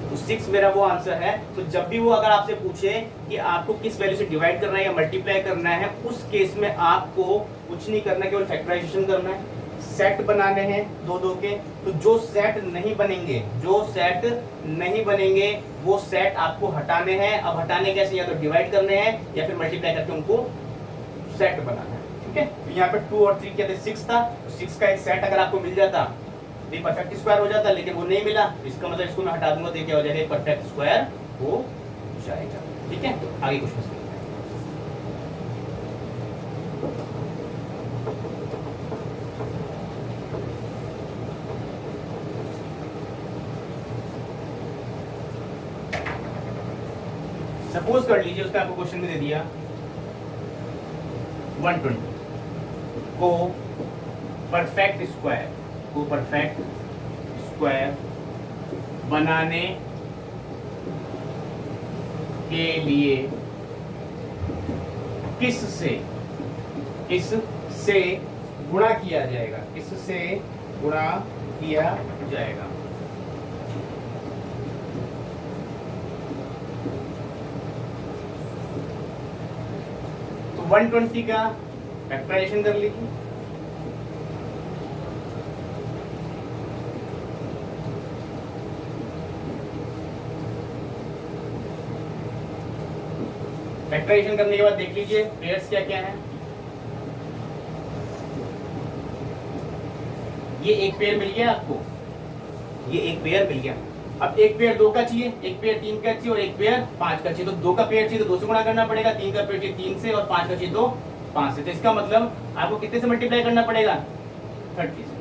A: तो 6 मेरा वो आंसर है। तो जब भी वो अगर आपसे पूछे कि आपको किस वैल्यू से डिवाइड करना है या मल्टीप्लाई करना है, उस केस में आपको कुछ नहीं करना, केवल फैक्टराइजेशन करना है, सेट बनाने हैं 2 2 के। तो जो सेट नहीं बनेंगे वो सेट आपको हटाने हैं। अब हटाने कैसे, या तो डिवाइड करने हैं या फिर मल्टीप्लाई करके उनको सेट बनाना है। ठीक है, तो यहाँ पे 2 और 3 क्या थे, 6 था, तो 6 का एक सेट अगर आपको मिल जाता तो ये परफेक्ट स्क्वायर हो जाता, लेकिन वो नहीं मिला, इसका मतलब इसको मैं हटा दूंगा तो ये क्या हो जाएगा, परफेक्ट स्क्वायर हो जाएगा। ठीक है, तो आगे क्वेश्चन देखते हैं। सपोज कर लीजिए उसका आपको क्वेश्चन में दे दिया 120 को परफेक्ट स्क्वायर बनाने के लिए किससे गुणा किया जाएगा, तो 120 का फैक्टराइजेशन कर लीजिए। फैक्टराइजेशन करने के बाद देख लीजिए पेयर्स क्या क्या है। ये एक पेयर मिल गया आपको, ये एक पेयर मिल गया। अब एक पेयर 2 का चाहिए, एक पेयर 3 का चाहिए और एक पेयर 5 का चाहिए। तो 2 का पेयर चाहिए तो 2 से गुणा करना पड़ेगा, 3 का पेयर चाहिए 3 से और 5 का चाहिए तो 5 से। तो इसका मतलब आपको कितने से मल्टीप्लाई करना पड़ेगा, 30 से।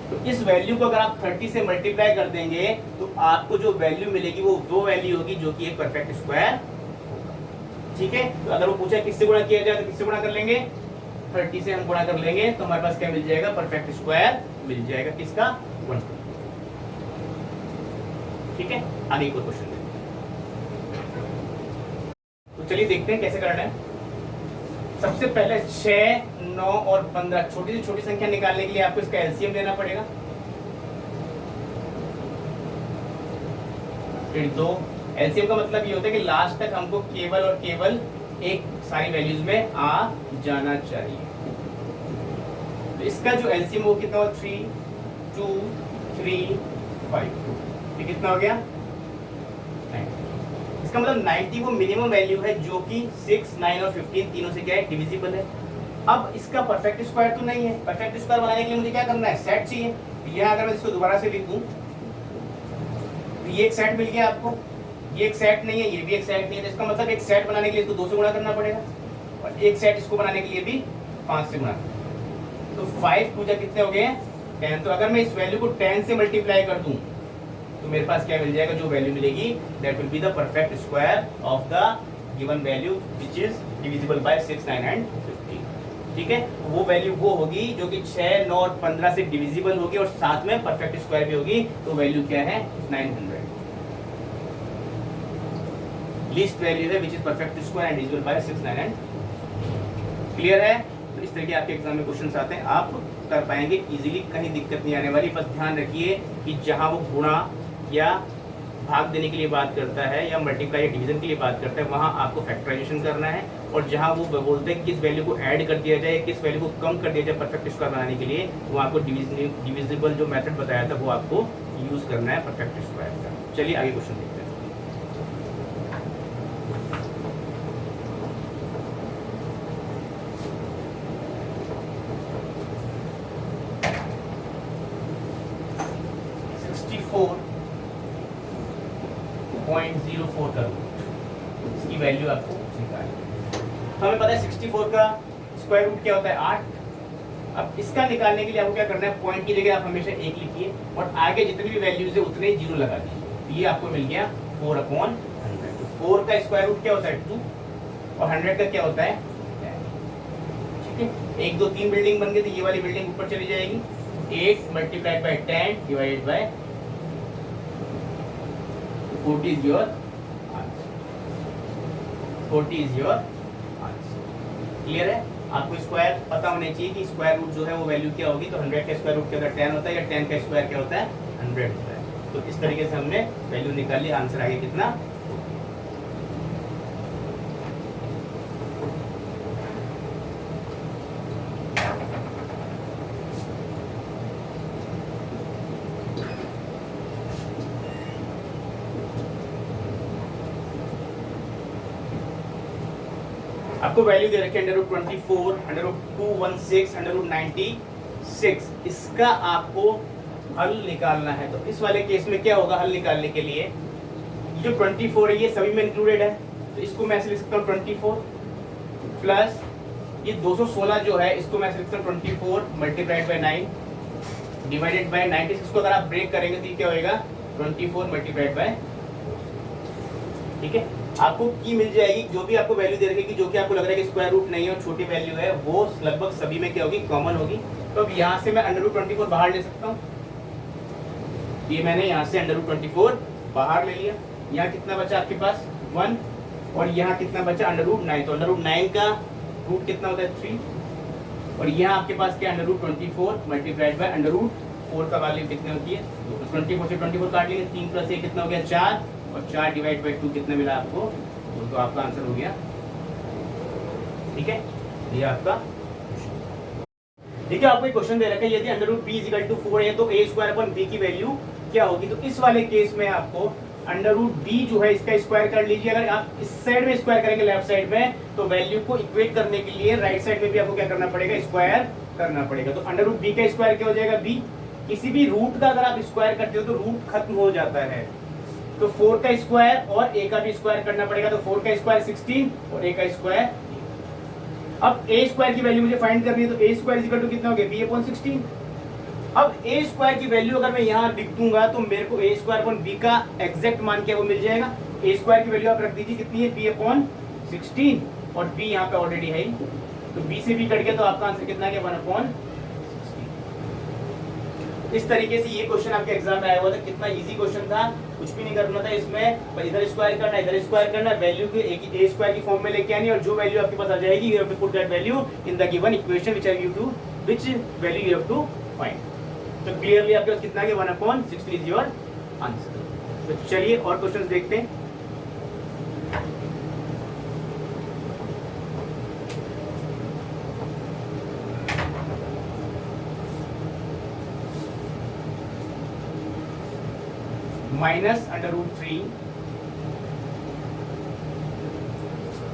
A: तो इस वैल्यू को अगर आप 30 से मल्टीप्लाई कर देंगे तो आपको जो वैल्यू मिलेगी वो वैल्यू होगी जो कि एक परफेक्ट स्क्वायर। ठीक है, तो अगर वो पूछा किससे गुणा किया जाए तो किससे गुणा कर लेंगे, 30 से हम गुणा कर लेंगे तो हमारे पास क्या मिल जाएगा, परफेक्ट स्क्वायर मिल जाएगा, किसका, 1। ठीक है, आगे कोई क्वेश्चन देखते हैं। तो चलिए देखते हैं कैसे करना है। सबसे पहले 6, 9 और 15 छोटी से छोटी संख्या निकालने के लिए आपको इसका एलसीएम लेना पड़ेगा। फिर 2, एलसीएम का मतलब ये होता है कि लास्ट तक हमको केवल और केवल एक सारी वैल्यूज में आ जाना चाहिए। तो इसका जो एलसीएम वो कितना हो, 3, 2, 3, 5, ये कितना हो गया, 90। इसका मतलब 90 वो मिनिमम वैल्यू है जो कि 6, 9 और 15 तीनों से क्या है, डिविजिबल है। अब इसका परफेक्ट स्क्वायर तो नहीं है, परफेक्ट स्क्वायर बनाने के लिए मुझे क्या करना है, सेट चाहिए। यहाँ अगर मैं इसको दोबारा से लिख दूं तो ये एक सेट मिल गया आपको, ये एक सेट नहीं है, ये भी एक सेट नहीं है, तो इसका मतलब एक सेट बनाने के लिए इसको 2 से गुणा करना पड़ेगा और एक सेट इसको बनाने के लिए भी 5 से गुणा। तो 5 पूजा कितने हो गए 10। तो अगर मैं इस वैल्यू को 10 से मल्टीप्लाई कर दूं तो मेरे पास क्या मिल जाएगा, जो वैल्यू मिलेगी that will be the perfect square of the given value which is divisible by 6, 9 and 15। ठीक है, वो वैल्यू वो होगी जो कि 6, 9 और 15 से डिविजिबल होगी और साथ में परफेक्ट स्क्वायर भी होगी। तो वैल्यू क्या है 900, लीस्ट वैल्यू है which is perfect square and divisible by 6, 9 and. Clear है? तो इस तरह के आपके एग्जाम में क्वेश्चंस आते हैं, आप कर पाएंगे इजीली, कहीं दिक्कत नहीं आने वाली। बस ध्यान रखिए कि जहां वो गुणा या भाग देने के लिए बात करता है या मल्टीप्लाई या डिवीजन के लिए बात करता है, वहां आपको फैक्टराइजेशन करना है। और जहां वो बोलते हैं किस वैल्यू को ऐड कर दिया जाए, किस वैल्यू को कम कर दिया जाए परफेक्ट स्क्वायर बनाने के लिए, वो आपको डिविजिबल जो मेथड बताया था वो आपको यूज करना है परफेक्ट स्क्वायर का। चलिए आगे क्वेश्चन देखते हैं। इसकी वैल्यू आपको निकालनी। हमें पता है 64 का स्क्वायर रूट क्या होता है 8। अब इसका निकालने के लिए आपको क्या करना है, पॉइंट की जगह आप हमेशा 1 लिखिए और आगे जितनी भी वैल्यूज है उतने ही 0 लगा दीजिए। तो ये आपको मिल गया 4/100। तो 4 का स्क्वायर रूट क्या होता है 2 और 100 का क्या होता है 10। ठीक है, 1 2 3 बिल्डिंग बन गई, तो ये वाली बिल्डिंग ऊपर चली जाएगी। 8 multiplied by 10 divided by 40 is your answer। 40 is your answer। Clear है? आपको स्क्वायर पता होने चाहिए कि स्क्वायर रूट जो है वो वैल्यू क्या होगी। तो 100 का स्क्वायर रूट क्या होता है 10 होता है, या 10 का स्क्वायर क्या होता है 100 होता है। तो इस तरीके से हमने वैल्यू निकाली, आंसर आगे कितना। आपको वैल्यू दे रखी है √24, √216, √96। इसका आपको हल निकालना है। तो इस वाले केस में क्या होगा, हल निकालने के लिए जो 24 है ये सभी में इंक्लूडेड है, तो इसको मैं ऐसे लिख सकता हूँ 24 प्लस ये 216 जो है इसको मैं ऐसे लिख सकता हूँ 24 मल्टीप्लाइड बाय 9 डिवाइडेड बाय 96 को अगर आप ब्रेक करेंगे तो ये क्या होएगा 24 मल्टीप्लाइड बाय। ठीक है, आपको की मिल जाएगी जो भी आपको वैल्यू दे रखेगी, जो कि आपको लग रहा है कि स्क्वायर रूट नहीं है और छोटी वैल्यू है, वो लगभग सभी में क्या होगी कॉमन होगी। तो अब यहाँ से मैं √24 बाहर ले सकता हूँ। ये मैंने यहाँ से √24 बाहर ले लिया। यहाँ कितना बचा आपके पास 1 और यहाँ कितना बचा √9। तो √9 का रूट कितना होता है 3 और यहाँ आपके पास क्या √24 मल्टीप्लाइड बाय √4 का वैल्यू कितनी होती है 24 से 24 काट लेंगे, 3 + 1 कितना हो गया 4 और 4 डिवाइड बाय 2 कितना मिला आपको, तो आपका आंसर हो गया। ठीक है, ये आपका। ठीक है, आपको एक क्वेश्चन दे रखा है यदि √b = 4 है तो a² की वैल्यू क्या होगी। तो इस वाले केस में आपको √b जो है इसका स्क्वायर कर लीजिए। अगर आप इस साइड में स्क्वायर करेंगे लेफ्ट साइड में, तो वैल्यू को इक्वेट करने के लिए राइट साइड में भी आपको क्या करना पड़ेगा, स्क्वायर करना पड़ेगा। तो √b का स्क्वायर क्या हो जाएगा b। किसी भी रूट का अगर आप स्क्वायर करते हो तो रूट खत्म हो जाता है, तो 4 का स्क्वायर और a का भी स्क्वायर करना पड़ेगा। तो 4 का स्क्वायर 16 और a का स्क्वायर। अब a² की वैल्यू मुझे फाइंड करनी है, तो a² कितना हो गया b/16। अब a² की वैल्यू अगर मैं यहाँ लिख दूंगा तो मेरे को a² का एग्जैक्ट मान क्या वो मिल जाएगा। a² की वैल्यू आप रख दीजिए कितनी है b/16 और b यहाँ पे ऑलरेडी है, तो b से b कट गया तो आपका आंसर कितना गया 1/16। इस तरीके से ये क्वेश्चन आपके एग्जाम में आया हुआ था। कितना इजी क्वेश्चन था, कुछ भी नहीं करना था इसमें, पर इधर स्क्वायर करना इधर स्क्वायर करना, वैल्यू के a² की फॉर्म में लेके आनी और जो वैल्यू आपके पास आ जाएगी you have to put that value in the given equation which value you have to find. तो क्लियरली आपके पास कितना गया 1/16 इज योर आंसर। तो चलिए और क्वेश्चंस देखते हैं। -√3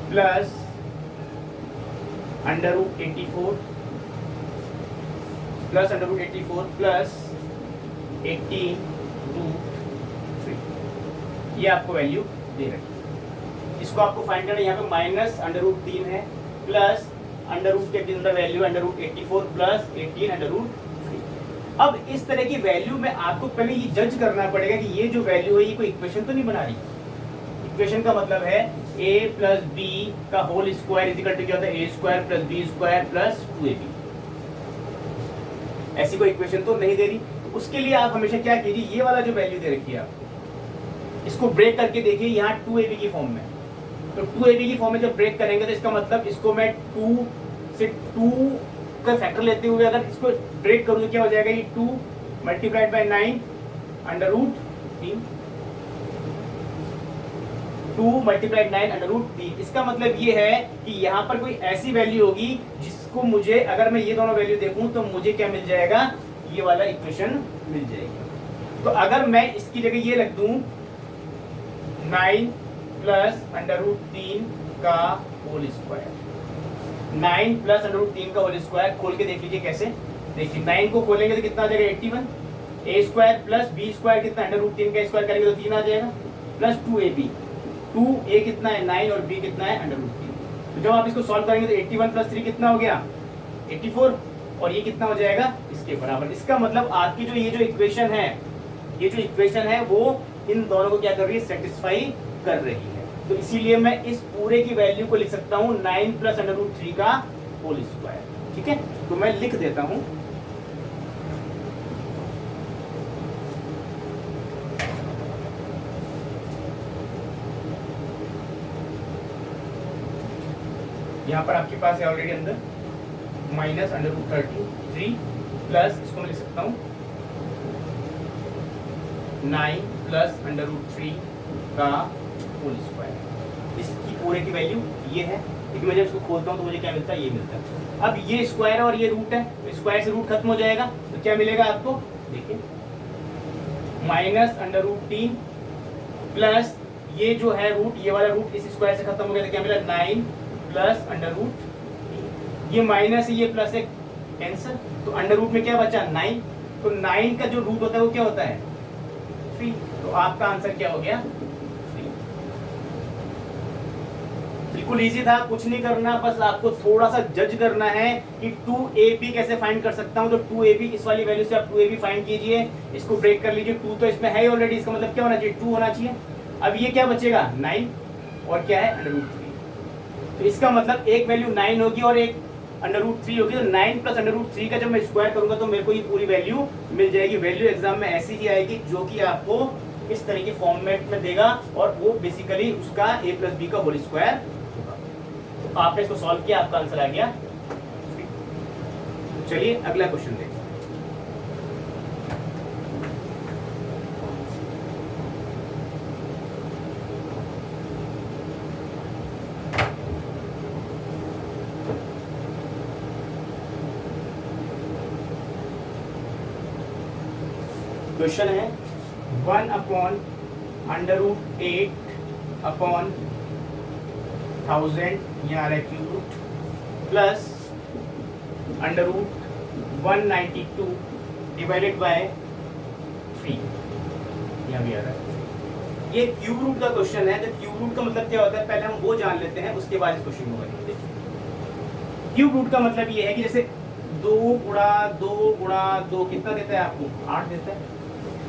A: प्लस √84 प्लस √84 प्लस 18√3। ये आपको वैल्यू दे रखी है। इसको आपको फाइंड करना है। यहाँ पे माइनस √3 है प्लस √ के अंदर वैल्यू √84 प्लस 18 √3। अब इस तरह की वैल्यू में आपको पहले ये जज करना पड़ेगा कि ये जो वैल्यू है ये कोई इक्वेशन तो नहीं बना रही। इक्वेशन का मतलब है a प्लस बी का होल स्क्वायर इजिकल टू क्या होता है a square plus b square plus 2ab। ऐसी कोई इक्वेशन तो नहीं दे रही। तो उसके लिए आप हमेशा क्या कीजिए, ये वाला जो वैल्यू दे रखी है आप इसको ब्रेक करके देखिए यहाँ 2ab की फॉर्म में। तो 2ab की फॉर्म में जब ब्रेक करेंगे तो इसका मतलब इसको मैं 2 से 2 का फैक्टर लेते हुए अगर इसको ब्रेक करूँ तो क्या हो जाएगा, ये 2 मल्टीप्लाइड बाय 9 √3 2 मल्टीप्लाइड 9 √3। इसका मतलब ये है कि यहाँ पर कोई ऐसी वैल्यू होगी जिसको मुझे, अगर मैं ये दोनों वैल्यू देखूं तो मुझे क्या मिल जाएगा, ये वाला इक्वेशन मिल जाएगी। तो अगर मैं इसकी जगह ये रख दूं 9 प्लस √3 का होल स्क्वायर, 9 प्लस √3 का होल स्क्वायर खोल के देख लीजिए कैसे। देखिए 9 को खोलेंगे तो कितना आ जाएगा 81, a square plus b square कितना √3 का स्क्वायर करेंगे तो 3 आ जाएगा, प्लस 2ab, 2a कितना है 9 और b कितना है √3। तो जब आप इसको सॉल्व करेंगे तो 81 प्लस 3 कितना हो गया 84, और ये कितना हो जाएगा इसके बराबर। इसका मतलब आपकी जो ये जो इक्वेशन है, ये जो इक्वेशन है वो इन दोनों को क्या कर रही है, सेटिस्फाई कर रही है। तो इसीलिए मैं इस पूरे की वैल्यू को लिख सकता हूँ 9 प्लस √3 का होल स्क्वायर। ठीक है, तो मैं लिख देता हूँ यहाँ पर आपके पास है ऑलरेडी अंदर माइनस √33 प्लस, इसको मैं लिख सकता हूँ 9 प्लस √3 का होल स्क्वायर। इसकी पूरे की वैल्यू ये है, लेकिन मैं जब इसको खोलता हूँ तो मुझे क्या मिलता है, ये मिलता है। अब ये स्क्वायर और ये रूट है, तो स्क्वायर से रूट खत्म हो जाएगा तो क्या मिलेगा आपको, देखिए माइनस √3 प्लस ये जो है रूट, ये वाला रूट इस स्क्वायर से खत्म हो गया तो क्या मिला 9 प्लस √3, ये माइनस ये प्लस एक कैंसिल, तो √ में क्या बचा 9, तो 9 का जो रूट होता है वो क्या होता है 3। तो आपका आंसर क्या हो गया 3। बिल्कुल इजी था, कुछ नहीं करना, बस आपको थोड़ा सा जज करना है कि 2ab कैसे फाइंड कर सकता हूं। तो 2ab इस वाली वैल्यू से आप 2ab फाइंड कीजिए, इसको ब्रेक कर लीजिए, 2 तो इसमें है ऑलरेडी, इसका मतलब क्या होना चाहिए 2 होना चाहिए। अब ये क्या बचेगा 9 और क्या है √3, तो इसका मतलब एक वैल्यू 9 होगी और एक √3 होगी। तो 9 प्लस √3 का जब मैं स्क्वायर करूंगा तो मेरे को ये पूरी वैल्यू मिल जाएगी। वैल्यू एग्जाम में ऐसी ही आएगी जो कि आपको इस तरह के फॉर्मेट में देगा, और वो बेसिकली उसका a प्लस बी का होल स्क्वायर होगा। तो आपने इसको सॉल्व किया, आपका आंसर आ गया। चलिए अगला क्वेश्चन देखते हैं। क्वेश्चन है 1/√8/1000 यहाँ आ रहा है cube root plus √192 divided by 3 यहाँ भी आ रहा है। ये क्यूब रूट का क्वेश्चन है। तो क्यूब रूट का मतलब क्या होता है पहले हम वो जान लेते हैं, उसके बाद इस क्वेश्चन को करेंगे। क्यूब रूट का मतलब ये है कि जैसे 2 गुणा 2 गुणा 2 कितना देता है आपको 8 देता है।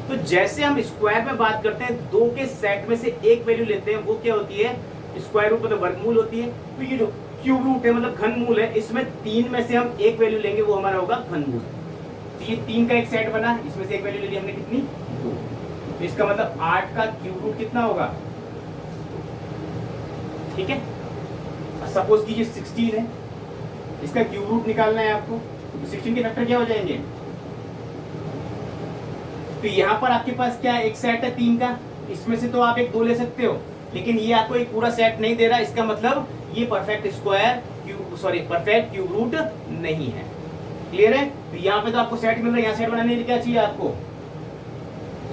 A: तो जैसे हम स्क्वायर में बात करते हैं, 2 के सेट में से एक वैल्यू लेते हैं, वो क्या होती है स्क्वायर रूट मतलब वर्गमूल होती है। तो ये जो क्यूब रूट है मतलब घनमूल है, इसमें 3 में से हम एक वैल्यू लेंगे, वो हमारा होगा घनमूल। तो ये 3 का एक सेट बना, इसमें से एक वैल्यू ले ली हमने कितनी 2, तो इसका मतलब 8 का क्यूब रूट कितना होगा, ठीक है। सपोज कीजिए 16 है, इसका क्यूब रूट निकालना है आपको, तो 16 के फैक्टर क्या हो जाएंगे। तो यहाँ पर आपके पास क्या एक सेट है 3 का, इसमें से तो आप एक 2 ले सकते हो, लेकिन ये आपको एक पूरा सेट नहीं दे रहा। इसका मतलब ये perfect square perfect cube root नहीं है। क्लियर है। तो यहाँ पे तो आपको सेट मिल रहा है, यहाँ सेट बनाने के लिए क्या चाहिए आपको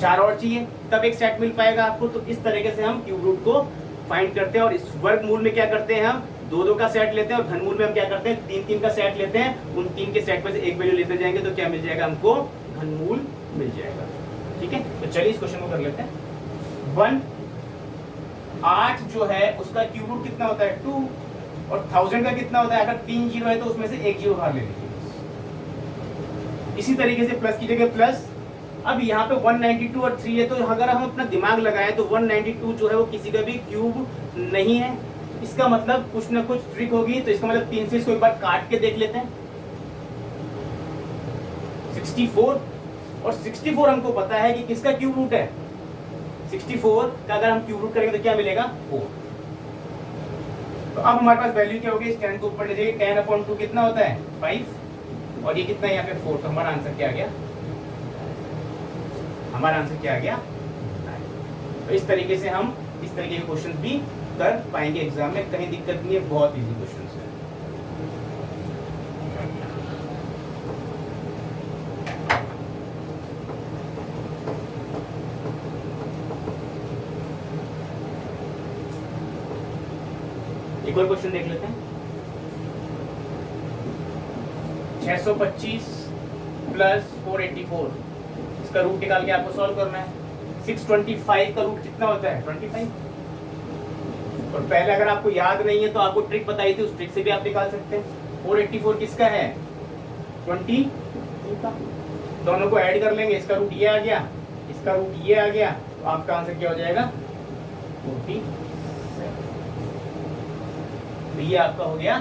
A: 4 और चाहिए, तब एक सेट मिल पाएगा आपको। तो इस तरीके से हम क्यूब रूट को फाइंड करते हैं। और इस वर्गमूल में क्या करते हैं हम 2-2 का सेट लेते हैं, और घनमूल में हम क्या करते हैं 3-3 का सेट लेते हैं। उन 3 के सेट में से एक वैल्यू लेते जाएंगे तो क्या मिल जाएगा हमको घनमूल मिल जाएगा। ठीक है, तो चलिए इस क्वेश्चन को कर लेते हैं। 1 8 जो है उसका क्यूब रूट कितना होता है 2, और 1000 का कितना होता है, अगर 3 जीरो है तो उसमें से एक जीरो बाहर ले लीजिए। इसी तरीके से प्लस की जगह प्लस। अब यहाँ पे 192 और 3 है, तो अगर हम अपना दिमाग लगाएं तो 192 जो है वो किसी का भी क्यूब नहीं है। इसका मतलब कुछ ना कुछ ट्रिक होगी, तो इसका मतलब 3 से इसको एक बार काट के देख लेते हैं। 64, और 64 हमको पता है कि किसका क्यूब रूट है। 64 का अगर हम क्यूब रूट करेंगे तो क्या मिलेगा 4। तो अब हमारे पास वैल्यू क्या होगी, इस 10 को ऊपर ले जाइए, 10/2 कितना होता है 5, और ये कितना है यहाँ पे 4। तो हमारा आंसर क्या आ गया, हमारा आंसर क्या आ गया 9। तो इस तरीके से हम इस तरीके के क्वेश्चंस भी कर पाएंगे एग्जाम में, कहीं दिक्कत नहीं है, बहुत इजी क्वेश्चंस है। एक और क्वेश्चन देख लेते हैं। 625 प्लस 484, इसका रूट निकाल के आपको सॉल्व करना है। 625 का रूट कितना होता है 25, और पहले अगर आपको याद नहीं है तो आपको ट्रिक बताई थी, उस ट्रिक से भी आप निकाल सकते हैं। 484 किसका है 20 का, दोनों को ऐड कर लेंगे, इसका रूट ये आ गया, इसका रूट ये आ गया, तो आपका आंसर क्या हो जाएगा 47। तो ये आपका हो गया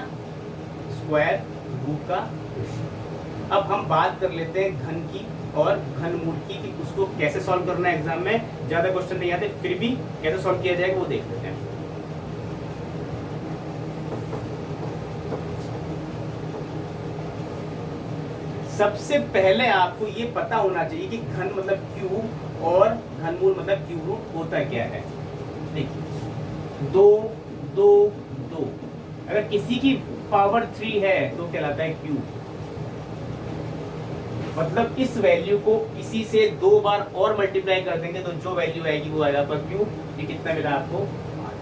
A: स्क्वायर रूट का क्वेश्चन। अब हम बात कर लेते हैं घन की और घनमूल की, कि उसको कैसे सॉल्व करना है एग्जाम में। ज्यादा क्वेश्चन नहीं आते, फिर भी कैसे सॉल्व किया जाएगा वो देख लेते हैं। सबसे पहले आपको ये पता होना चाहिए कि घन मतलब क्यूब और घनमूल मतलब क्यूब रूट होता क्या है। देखिए 2 2 2, अगर किसी की पावर 3 है तो कहलाता है क्यूब। मतलब इस वैल्यू को इसी से 2 बार और मल्टीप्लाई कर देंगे तो जो वैल्यू आएगी वो आएगा पर क्यूब। ये कितना मिला आपको 8,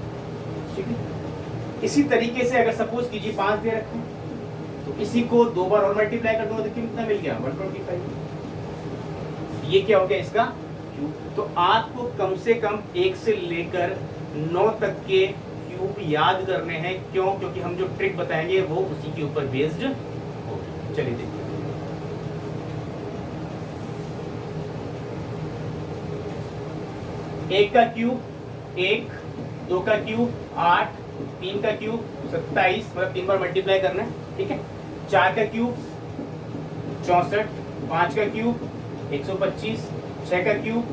A: ठीक है। इसी तरीके से अगर सपोज कीजिए 5 दे रखे हैं तो इसी को 2 बार और मल्टीप्लाई कर दूंगा तो कितना मिल गया 125। ये क्या हो गया इसका क्यूब। तो आपको कम से कम 1 से लेकर 9 तक के क्यूब याद करने हैं। क्यों? क्योंकि हम जो ट्रिक बताएंगे वो उसी के ऊपर बेस्ड हो। चलिए देखिए, एक का क्यूब 1, 2 का क्यूब 8, 3 का क्यूब 27, मतलब 3 बार मल्टीप्लाई करना है, ठीक है। 4 का क्यूब 64, 5 का क्यूब 125, 6 का क्यूब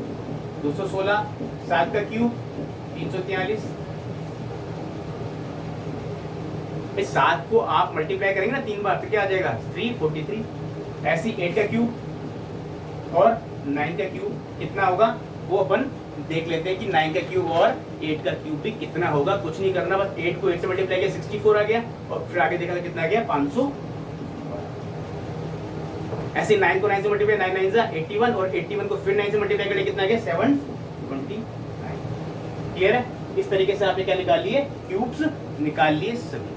A: 216, 7 का क्यूब 343। इस 7 को आप मल्टीप्लाई करेंगे ना 3 बार तो क्या आ जाएगा 343। ऐसी 8 का क्यूब और 9 का क्यूब कितना होगा वो अपन देख लेते हैं कि 9 का क्यूब और 8 का क्यूब भी कितना होगा। कुछ नहीं करना, बस 8 को 8 से मल्टीप्लाई किया 64 आ गया, और फिर आगे देखा तो कितना आ गया 500। ऐसे 9 को 9 से मल्टीप्लाई 9 9 81, और 81 को फिर 9 से मल्टीप्लाई करके कितना आ गया 729। क्लियर है? इस तरीके से आपने क्या निकाल लिए क्यूब्स निकाल लिए सभी।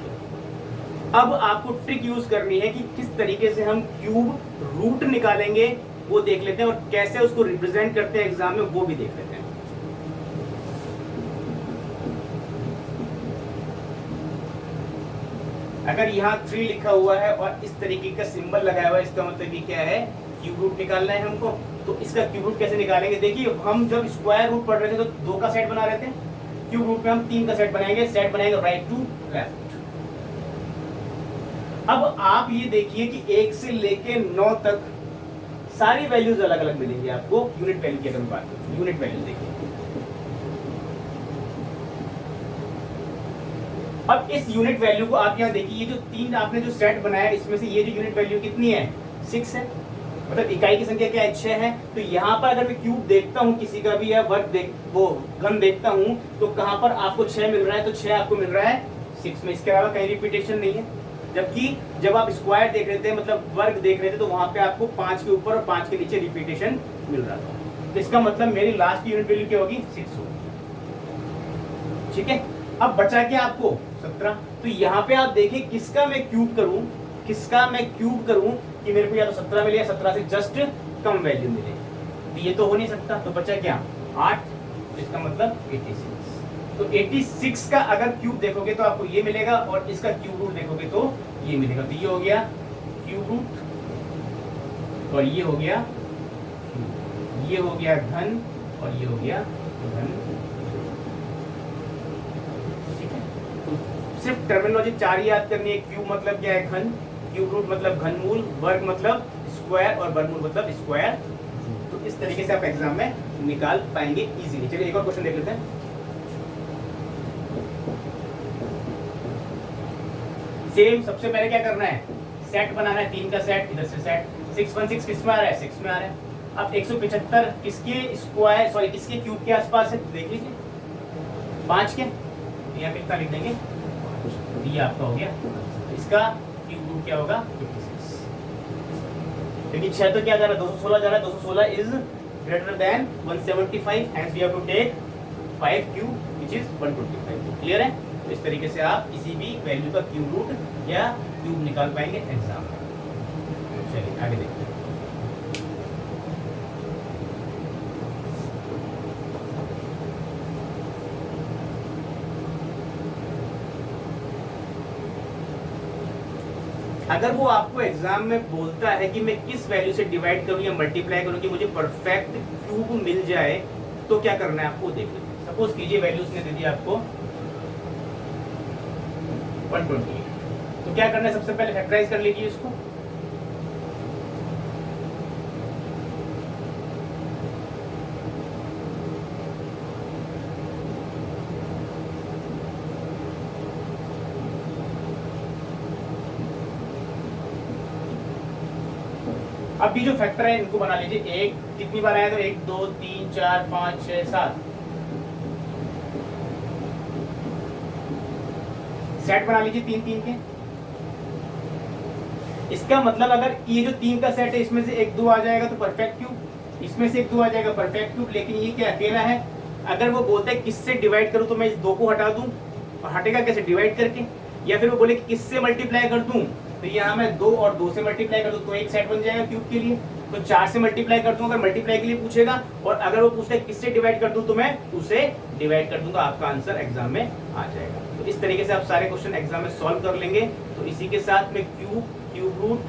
A: अब आपको ट्रिक यूज करनी है कि किस तरीके से हम क्यूब रूट निकालेंगे वो देख लेते हैं, और कैसे उसको रिप्रेजेंट करते हैं एग्जाम में वो भी देख लेते हैं। अगर यहाँ 3 लिखा हुआ है और इस तरीके का सिंबल लगाया हुआ है, इसका मतलब ये क्या है क्यूब रूट निकालना है हमको। तो इसका क्यूब रूट कैसे निकालेंगे, देखिए हम जब स्क्वायर रूट पढ़ रहे थे तो 2 का सेट बना रहे थे, क्यूब रूट में हम 3 का सेट बनाएंगे। सेट बनाएंगे राइट टू लेफ्ट। अब आप ये देखिए कि 1 से लेके 9 तक सारी वैल्यूज अलग अलग मिलेंगी आपको। यूनिट वैल्यू की अगर बात करें, यूनिट वैल्यू देखिए। अब इस यूनिट वैल्यू को आप यहाँ देखिए, ये जो 3 आपने जो सेट बनाया इसमें से ये जो यूनिट वैल्यू कितनी है 6 है, मतलब इकाई की संख्या क्या है 6 है। तो यहाँ पर अगर मैं क्यूब देखता हूँ किसी का भी या वर्ग वो घन देखता हूँ तो कहाँ पर आपको 6 मिल रहा है, तो 6 आपको मिल रहा है 6 में, इसके अलावा कहीं रिपीटेशन नहीं है। जबकि जब आप स्क्वायर देख रहे थे मतलब वर्ग देख रहे थे तो वहां पे आपको 5 के ऊपर और 5 के नीचे रिपीटेशन मिल रहा था। तो इसका मतलब मेरी लास्ट यूनिट वैल्यू क्या होगी 6 होगी, ठीक है। अब बचा क्या आपको 17। तो यहाँ पे आप देखिए किसका मैं क्यूब करूं, किसका मैं क्यूब करूं कि मेरे को या तो 17 मिले या 17 से जस्ट कम वैल्यू मिले। तो ये तो हो नहीं सकता, तो बचा क्या 8, तो इसका मतलब 86। तो 86 का अगर क्यूब देखोगे तो आपको ये मिलेगा और इसका क्यूब रूट देखोगे तो ये मिलेगा। तो ये हो गया क्यूब रूट और ये हो गया ये हो गया घन और ये हो गया घन। ठीक है, तो सिर्फ टर्मिनोलॉजी 4 याद करनी है। क्यूब मतलब क्या है? घन। क्यूब रूट मतलब घनमूल, वर्ग मतलब स्क्वायर और वर्गमूल मतलब स्क्वायर। तो इस तरीके से आप एग्जाम में निकाल पाएंगे इजीली। चलिए एक और क्वेश्चन देख लेते हैं। सेम सबसे पहले क्या करना है? सेट बनाना है, 3 का सेट, इधर से सेट। 616 किस में आ रहा है? 6 में आ रहा है। अब 175 किसके स्क्वायर सॉरी किसके क्यूब के आसपास है? देख लीजिए 5 के, यहाँ पे कितना लिख देंगे? ये आपका हो गया। इसका क्यूब रूट क्या होगा? 56। लेकिन 6 तो क्या जा रहा है? 216 जा रहा है। 216 is greater than 175 and we have to take 5 cube which is 125। Clear है? तो इस तरीके से आप किसी भी वैल्यू का क्यूब रूट या क्यूब निकाल पाएंगे एग्जाम में। चलिए आगे देखते हैं। अगर वो आपको एग्जाम में बोलता है कि मैं किस वैल्यू से डिवाइड करूं या मल्टीप्लाई करूं कि मुझे परफेक्ट क्यूब मिल जाए, तो क्या करना है आपको? देख लीजिए। सपोज कीजिए वैल्यूज ने दे दी आपको 128, तो क्या करना है? सबसे पहले फैक्टराइज कर लीजिए इसको। अब ये जो फैक्टर है इनको बना लीजिए। एक कितनी बार आया? तो 1 2 3 4 5 6 7 सेट बना लीजिए 3 3 के। इसका मतलब अगर ये जो 3 का सेट है इसमें से 1 2 आ जाएगा तो परफेक्ट क्यूब, इसमें से 1 2 आ जाएगा परफेक्ट क्यूब। लेकिन ये क्या अकेला है? अगर वो बोलता है किससे डिवाइड करूं तो मैं इस 2 को हटा दूं, और हटेगा कैसे? डिवाइड करके। या फिर वो बोले कि किससे मल्टीप्लाई कर दूं, तो यहाँ मैं 2 और 2 से मल्टीप्लाई कर दूं तो एक सेट बन जाएगा क्यूब के लिए। तो 4 से मल्टीप्लाई कर दूं अगर मल्टीप्लाई के लिए पूछेगा, और अगर वो पूछता है किससे डिवाइड कर दूं तो मैं 2 से डिवाइड कर दूंगा। आपका आंसर एग्जाम में आ जाएगा। तो इस तरीके से आप सारे क्वेश्चन एग्जाम में सॉल्व कर लेंगे। तो इसी के साथ में क्यूब, क्यूब रूट,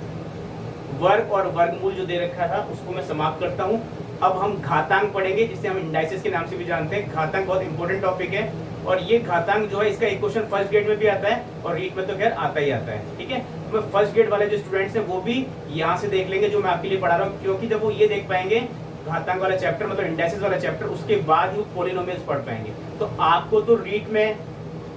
A: वर्ग और वर्गमूल जो दे रखा था उसको मैं समाप्त करता हूँ। अब हम घातांक पढ़ेंगे, जिसे हम इंडाइसिस के नाम से भी जानते हैं। घातांक बहुत इंपॉर्टेंट टॉपिक है, और ये घातांक जो है इसका एक क्वेश्चन फर्स्ट ग्रेड में भी आता है और रीट में तो खैर आता ही आता है। ठीक है, तो मैं फर्स्ट ग्रेड वाले जो स्टूडेंट्स हैं वो भी यहाँ से देख लेंगे जो मैं आपके लिए पढ़ा रहा हूँ, क्योंकि जब वो ये देख पाएंगे घातांक वाला चैप्टर मतलब इंडाइसिस वाला चैप्टर, उसके बाद ही वो पॉलिनोमियल्स पढ़ पाएंगे। तो आपको तो रीट में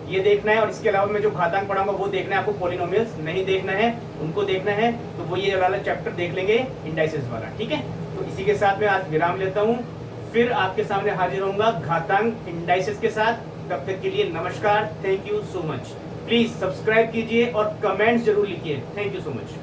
A: ये देखना है, और इसके अलावा मैं जो घातांक पढ़ाऊंगा वो देखना है। आपको पॉलिनोमियल्स नहीं देखना है, उनको देखना है। तो वो ये वाला चैप्टर देख लेंगे इंडाइसिस वाला। ठीक है, तो इसी के साथ मैं आज विराम लेता हूँ, फिर आपके सामने हाजिर होऊंगा घातांक इंडाइसिस के साथ। तब तक के लिए नमस्कार, thank you so much. Please subscribe कीजिए और कमेंट्स जरूर लिखिए। Thank you so much.